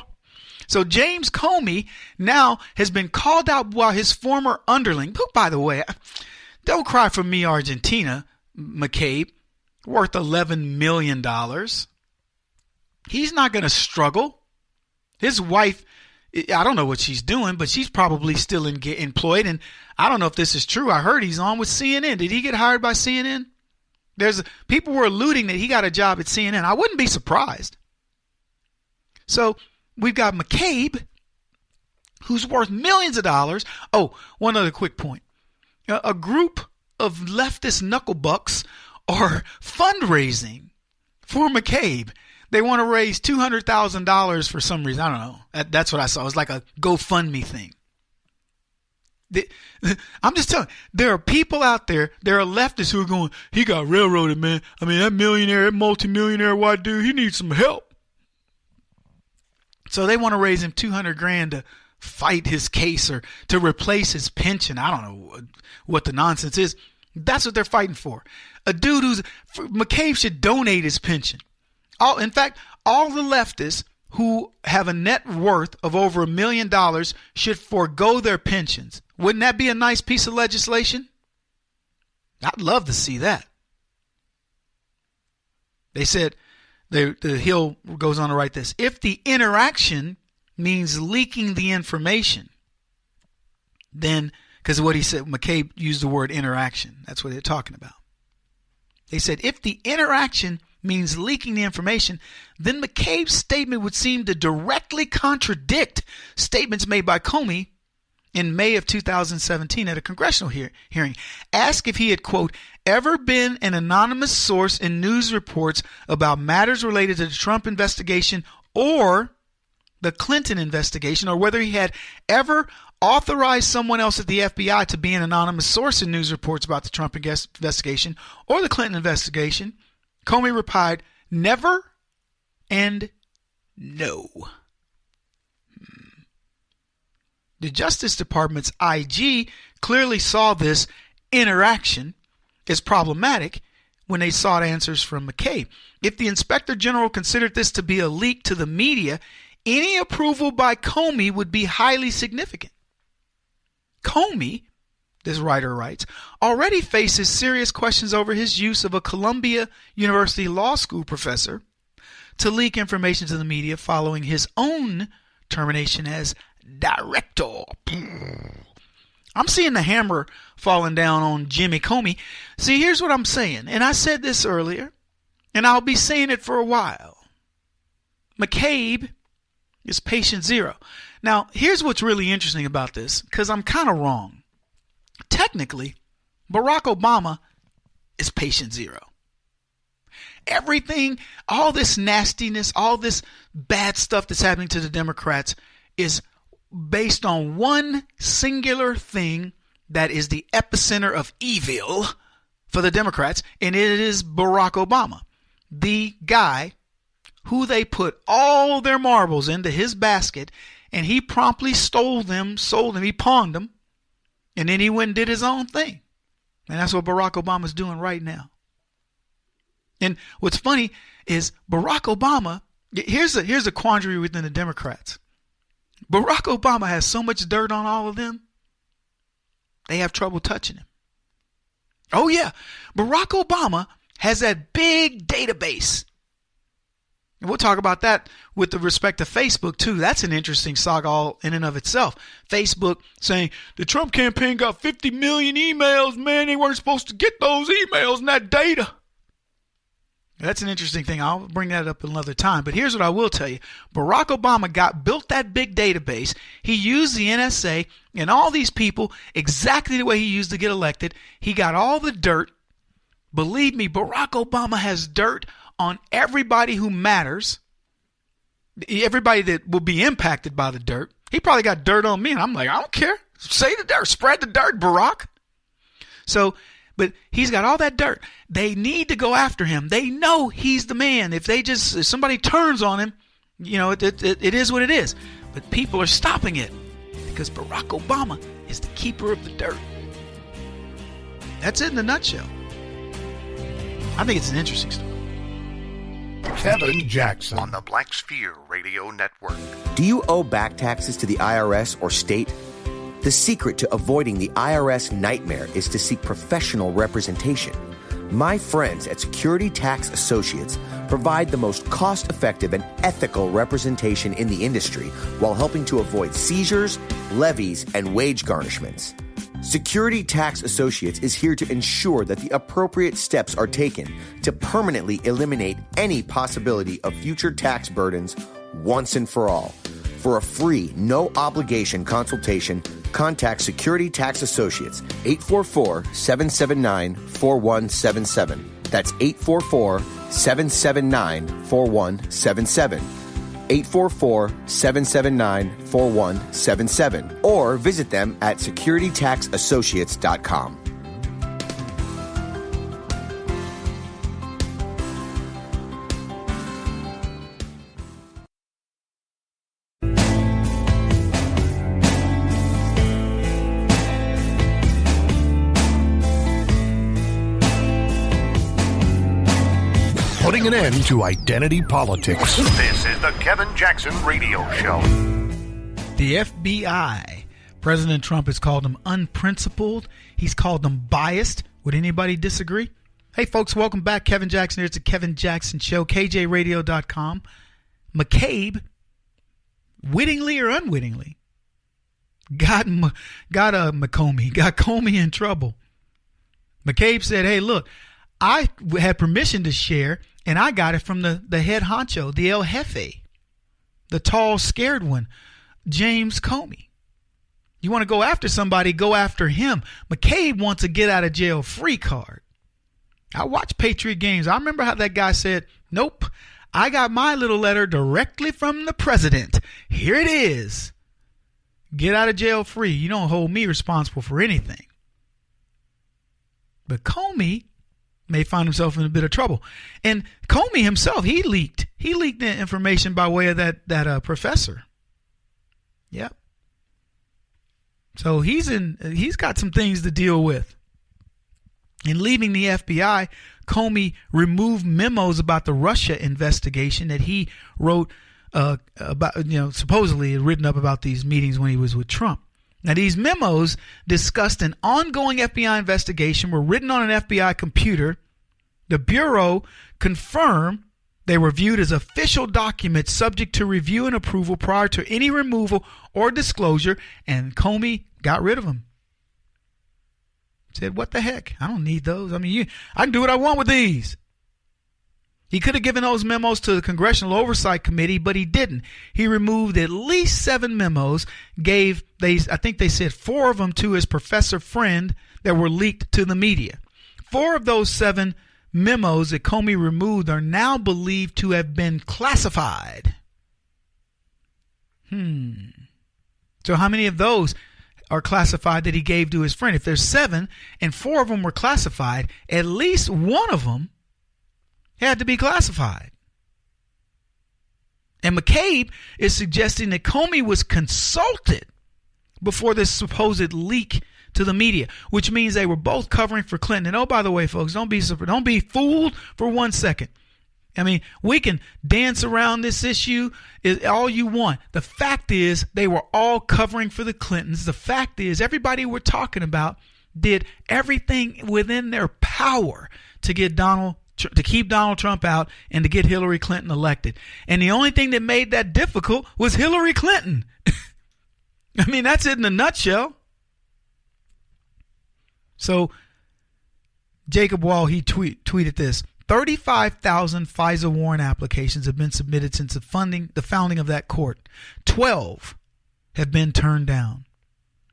So James Comey now has been called out while his former underling, who, by the way, don't cry for me, Argentina, McCabe, worth $11 million. He's not going to struggle. His wife, I don't know what she's doing, but she's probably still employed. And I don't know if this is true. I heard he's on with CNN. Did he get hired by CNN? People were alluding that he got a job at CNN. I wouldn't be surprised. So we've got McCabe, who's worth millions of dollars. Oh, one other quick point. A group of leftist knucklebucks are fundraising for McCabe. They want to raise $200,000 for some reason. I don't know. That's what I saw. It was like a GoFundMe thing. I'm just telling you, there are people out there, there are leftists who are going, he got railroaded, man. I mean, that millionaire, that multimillionaire white dude, he needs some help. So they want to raise him $200,000 to fight his case or to replace his pension. I don't know what the nonsense is. That's what they're fighting for. A dude McCabe should donate his pension. In fact, all the leftists who have a net worth of over $1 million should forego their pensions. Wouldn't that be a nice piece of legislation? I'd love to see that. They said, the Hill goes on to write this, if the interaction means leaking the information, then, because what he said, McCabe used the word interaction. That's what they're talking about. They said, if the interaction means leaking the information, then McCabe's statement would seem to directly contradict statements made by Comey in May of 2017 at a congressional hearing. Asked if he had, quote, ever been an anonymous source in news reports about matters related to the Trump investigation or the Clinton investigation, or whether he had ever authorized someone else at the FBI to be an anonymous source in news reports about the Trump investigation or the Clinton investigation, Comey replied, never and no. The Justice Department's IG clearly saw this interaction as problematic when they sought answers from McCabe. If the Inspector General considered this to be a leak to the media, any approval by Comey would be highly significant. Comey, this writer writes, already faces serious questions over his use of a Columbia University Law School professor to leak information to the media following his own termination as director. I'm seeing the hammer falling down on Jimmy Comey. See, here's what I'm saying, and I said this earlier, and I'll be saying it for a while. McCabe is patient zero. Now, here's what's really interesting about this, because I'm kind of wrong. Technically, Barack Obama is patient zero. Everything, all this nastiness, all this bad stuff that's happening to the Democrats is based on one singular thing that is the epicenter of evil for the Democrats, and it is Barack Obama, the guy who they put all their marbles into his basket, and he promptly stole them, sold them, he pawned them, and then he went and did his own thing. And that's what Barack Obama's doing right now. And what's funny is Barack Obama, here's a quandary within the Democrats. Barack Obama has so much dirt on all of them, they have trouble touching him. Oh yeah, Barack Obama has that big database. And we'll talk about that with the respect to Facebook too. That's an interesting saga all in and of itself. Facebook saying the Trump campaign got 50 million emails. Man, they weren't supposed to get those emails and that data. That's an interesting thing. I'll bring that up another time. But here's what I will tell you. Barack Obama built that big database. He used the NSA and all these people exactly the way he used to get elected. He got all the dirt. Believe me, Barack Obama has dirt on everybody who matters, everybody that will be impacted by the dirt. He probably got dirt on me, and I'm like, I don't care. Say the dirt. Spread the dirt, Barack. So, but he's got all that dirt. They need to go after him. They know he's the man. If somebody turns on him, you know, it is what it is. But people are stopping it because Barack Obama is the keeper of the dirt. That's it in a nutshell. I think it's an interesting story. Kevin Jackson on the Black Sphere Radio Network. Do you owe back taxes to the IRS or state? The secret to avoiding the IRS nightmare is to seek professional representation. My friends at Security Tax Associates provide the most cost-effective and ethical representation in the industry while helping to avoid seizures, levies, and wage garnishments. Security Tax Associates is here to ensure that the appropriate steps are taken to permanently eliminate any possibility of future tax burdens once and for all. For a free, no-obligation consultation, contact Security Tax Associates, 844-779-4177. That's 844-779-4177. 844-779-4177, or visit them at securitytaxassociates.com. putting an end to identity politics. This is the Kevin Jackson Radio Show. The FBI. President Trump has called them unprincipled. He's called them biased. Would anybody disagree? Hey, folks, welcome back. Kevin Jackson here. It's the Kevin Jackson Show, KJRadio.com. McCabe, wittingly or unwittingly, got Comey in trouble. McCabe said, hey, look, I had permission to share, and I got it from the head honcho, the El Jefe, the tall, scared one, James Comey. You want to go after somebody, go after him. McCabe wants a get-out-of-jail-free card. I watch Patriot games. I remember how that guy said, nope, I got my little letter directly from the president. Here it is. Get out of jail free. You don't hold me responsible for anything. But Comey may find himself in a bit of trouble. And Comey himself, he leaked the information by way of that professor. Yep. So he's got some things to deal with. In leaving the FBI, Comey removed memos about the Russia investigation that he wrote about, supposedly had written up about these meetings when he was with Trump. Now, these memos discussed an ongoing FBI investigation, were written on an FBI computer. The Bureau confirmed they were viewed as official documents subject to review and approval prior to any removal or disclosure, and Comey got rid of them. Said, what the heck? I don't need those. I mean, I can do what I want with these. He could have given those memos to the Congressional Oversight Committee, but he didn't. He removed at least 7 memos, I think they said 4 of them to his professor friend that were leaked to the media. 4 of those 7 memos that Comey removed are now believed to have been classified. So how many of those are classified that he gave to his friend? If there's 7 and 4 of them were classified, at least one of them had to be classified. And McCabe is suggesting that Comey was consulted before this supposed leak to the media, which means they were both covering for Clinton. And oh, by the way, folks, don't be fooled for 1 second. I mean, we can dance around this issue all you want. The fact is they were all covering for the Clintons. The fact is everybody we're talking about did everything within their power to keep Donald Trump out and to get Hillary Clinton elected. And the only thing that made that difficult was Hillary Clinton. I mean, that's it in a nutshell. So Jacob Wall, he tweeted this. 35,000 FISA warrant applications have been submitted since the founding of that court. 12 have been turned down.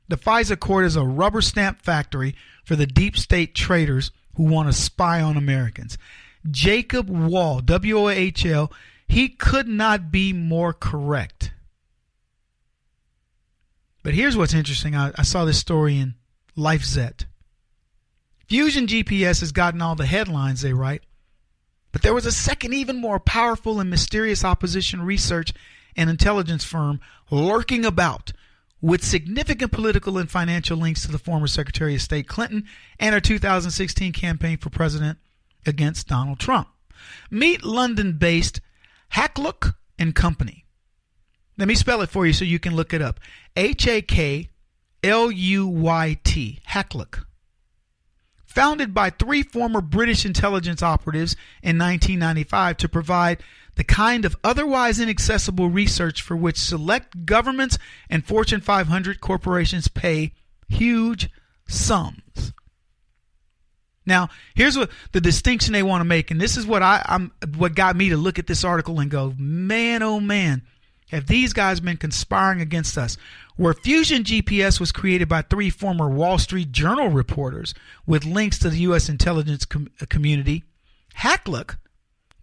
The FISA court is a rubber stamp factory for the deep state traitors who want to spy on Americans. Jacob Wall, W-O-H-L, he could not be more correct. But here's what's interesting. I saw this story in LifeZet. Fusion GPS has gotten all the headlines they write. But there was a second, even more powerful and mysterious opposition research and intelligence firm lurking about with significant political and financial links to the former Secretary of State Clinton and her 2016 campaign for president against Donald Trump. Meet London-based Hacklook & Company. Let me spell it for you so you can look it up. H-A-K-L-U-Y-T, Hacklook. Founded by 3 former British intelligence operatives in 1995 to provide the kind of otherwise inaccessible research for which select governments and Fortune 500 corporations pay huge sums. Now, here's what the distinction they want to make, and this is what what got me to look at this article and go, man, oh man, have these guys been conspiring against us? Where Fusion GPS was created by 3 former Wall Street Journal reporters with links to the U.S. intelligence community, Hacklook,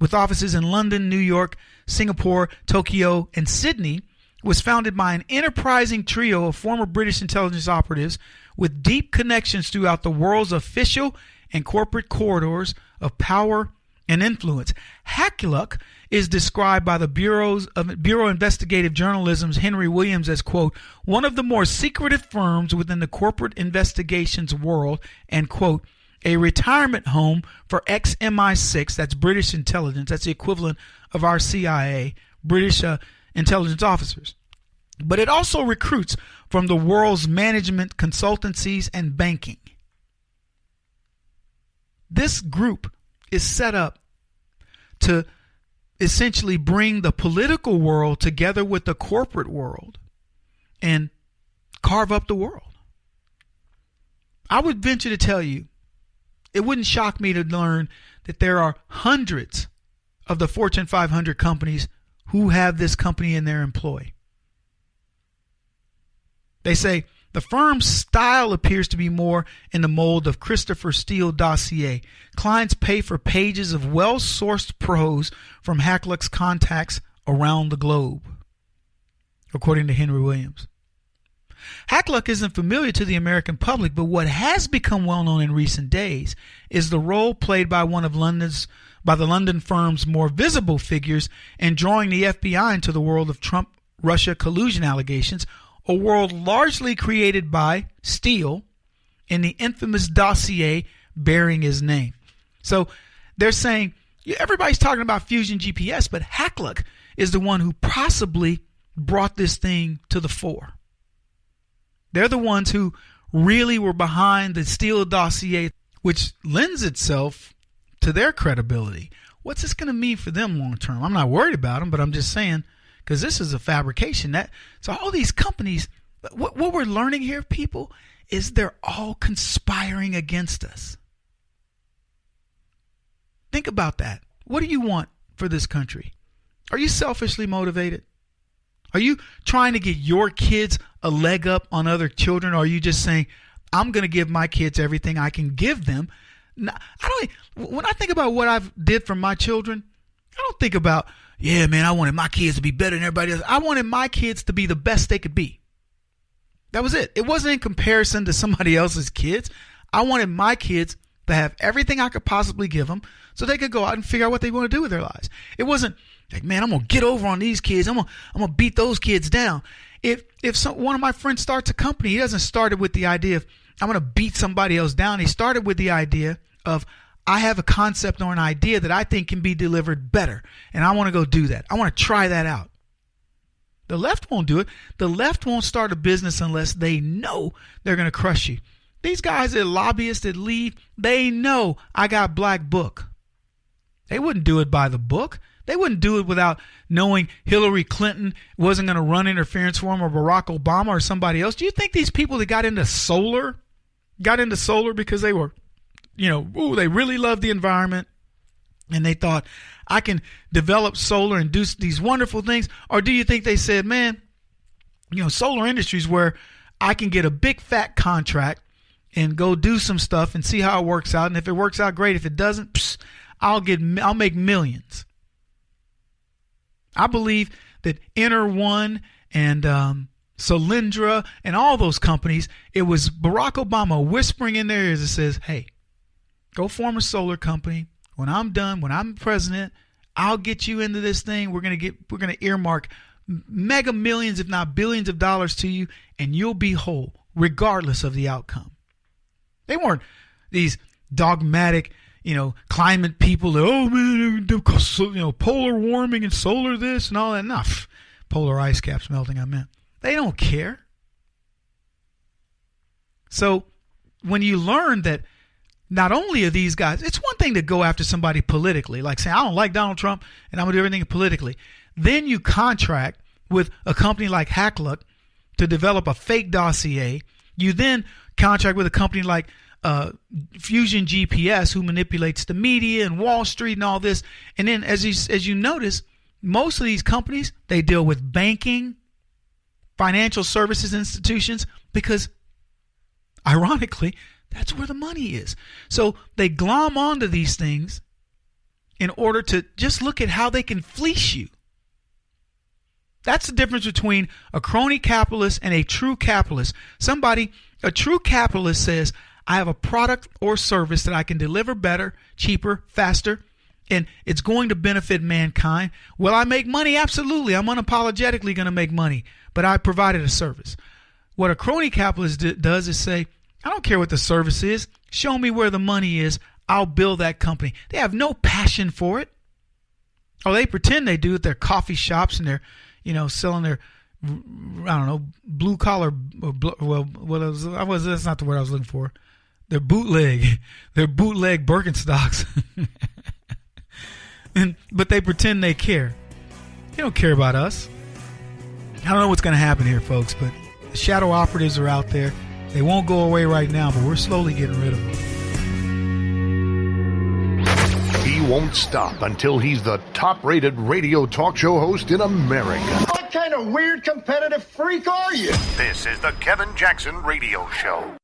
with offices in London, New York, Singapore, Tokyo, and Sydney, was founded by an enterprising trio of former British intelligence operatives with deep connections throughout the world's official and corporate corridors of power and influence. Hacklook is described by the Bureau Investigative Journalism's Henry Williams as, quote, one of the more secretive firms within the corporate investigations world and, quote, a retirement home for ex-MI6, that's British intelligence, that's the equivalent of our CIA, British intelligence officers. But it also recruits from the world's management consultancies and banking. This group is set up to essentially bring the political world together with the corporate world and carve up the world. I would venture to tell you, it wouldn't shock me to learn that there are hundreds of the Fortune 500 companies who have this company in their employ. They say the firm's style appears to be more in the mold of Christopher Steele dossier. Clients pay for pages of well-sourced prose from Hackluck's contacts around the globe, according to Henry Williams. Hackluck isn't familiar to the American public, but what has become well known in recent days is the role played by the London firm's more visible figures in drawing the FBI into the world of Trump-Russia collusion allegations, a world largely created by Steele in the infamous dossier bearing his name. So they're saying, everybody's talking about Fusion GPS, but Hackluck is the one who possibly brought this thing to the fore. They're the ones who really were behind the Steele dossier, which lends itself to their credibility. What's this going to mean for them long term? I'm not worried about them, but I'm just saying, because this is a fabrication. So all these companies, what we're learning here, people, is they're all conspiring against us. Think about that. What do you want for this country? Are you selfishly motivated? Are you trying to get your kids a leg up on other children? Or are you just saying, I'm going to give my kids everything I can give them? When I think about what I've did for my children, I don't think about, yeah, man, I wanted my kids to be better than everybody else. I wanted my kids to be the best they could be. That was it. It wasn't in comparison to somebody else's kids. I wanted my kids to have everything I could possibly give them so they could go out and figure out what they want to do with their lives. It wasn't like, man, I'm going to get over on these kids. I'm going to beat those kids down. If one of my friends starts a company, he doesn't start it with the idea of, I'm going to beat somebody else down. He started with the idea of, I have a concept or an idea that I think can be delivered better, and I want to go do that. I want to try that out. The left won't do it. The left won't start a business unless they know they're going to crush you. These guys that lobbyists that leave, they know I got black book. They wouldn't do it by the book. They wouldn't do it without knowing Hillary Clinton wasn't going to run interference for him, or Barack Obama or somebody else. Do you think these people that got into solar because they were, they really loved the environment and they thought, I can develop solar and do these wonderful things? Or do you think they said, man, solar industries where I can get a big fat contract and go do some stuff and see how it works out. And if it works out, great. If it doesn't, I'll make millions. I believe that One and Solyndra and all those companies, it was Barack Obama whispering in their ears that says, hey, go form a solar company. When I'm done, when I'm president, I'll get you into this thing. We're going to earmark mega millions, if not billions of dollars to you, and you'll be whole regardless of the outcome. They weren't these dogmatic, climate people that, oh man, polar warming and solar this and all that. Enough. Polar ice caps melting, I meant. They don't care. So when you learn that not only are these guys, it's one thing to go after somebody politically, like saying, I don't like Donald Trump and I'm going to do everything politically. Then you contract with a company like Hackluck to develop a fake dossier. You then contract with a company like Fusion GPS, who manipulates the media and Wall Street and all this. And then as you notice, most of these companies, they deal with banking, financial services institutions, because ironically, that's where the money is. So they glom onto these things in order to just look at how they can fleece you. That's the difference between a crony capitalist and a true capitalist. A true capitalist says, I have a product or service that I can deliver better, cheaper, faster, and it's going to benefit mankind. Will I make money? Absolutely. I'm unapologetically going to make money, but I provided a service. What a crony capitalist does is say, I don't care what the service is. Show me where the money is. I'll build that company. They have no passion for it. Oh, they pretend they do at their coffee shops and they're, selling their, blue collar. That's not the word I was looking for. They're bootleg Birkenstocks. But they pretend they care. They don't care about us. I don't know what's going to happen here, folks, but the shadow operatives are out there. They won't go away right now, but we're slowly getting rid of them. He won't stop until he's the top-rated radio talk show host in America. What kind of weird competitive freak are you? This is the Kevin Jackson Radio Show.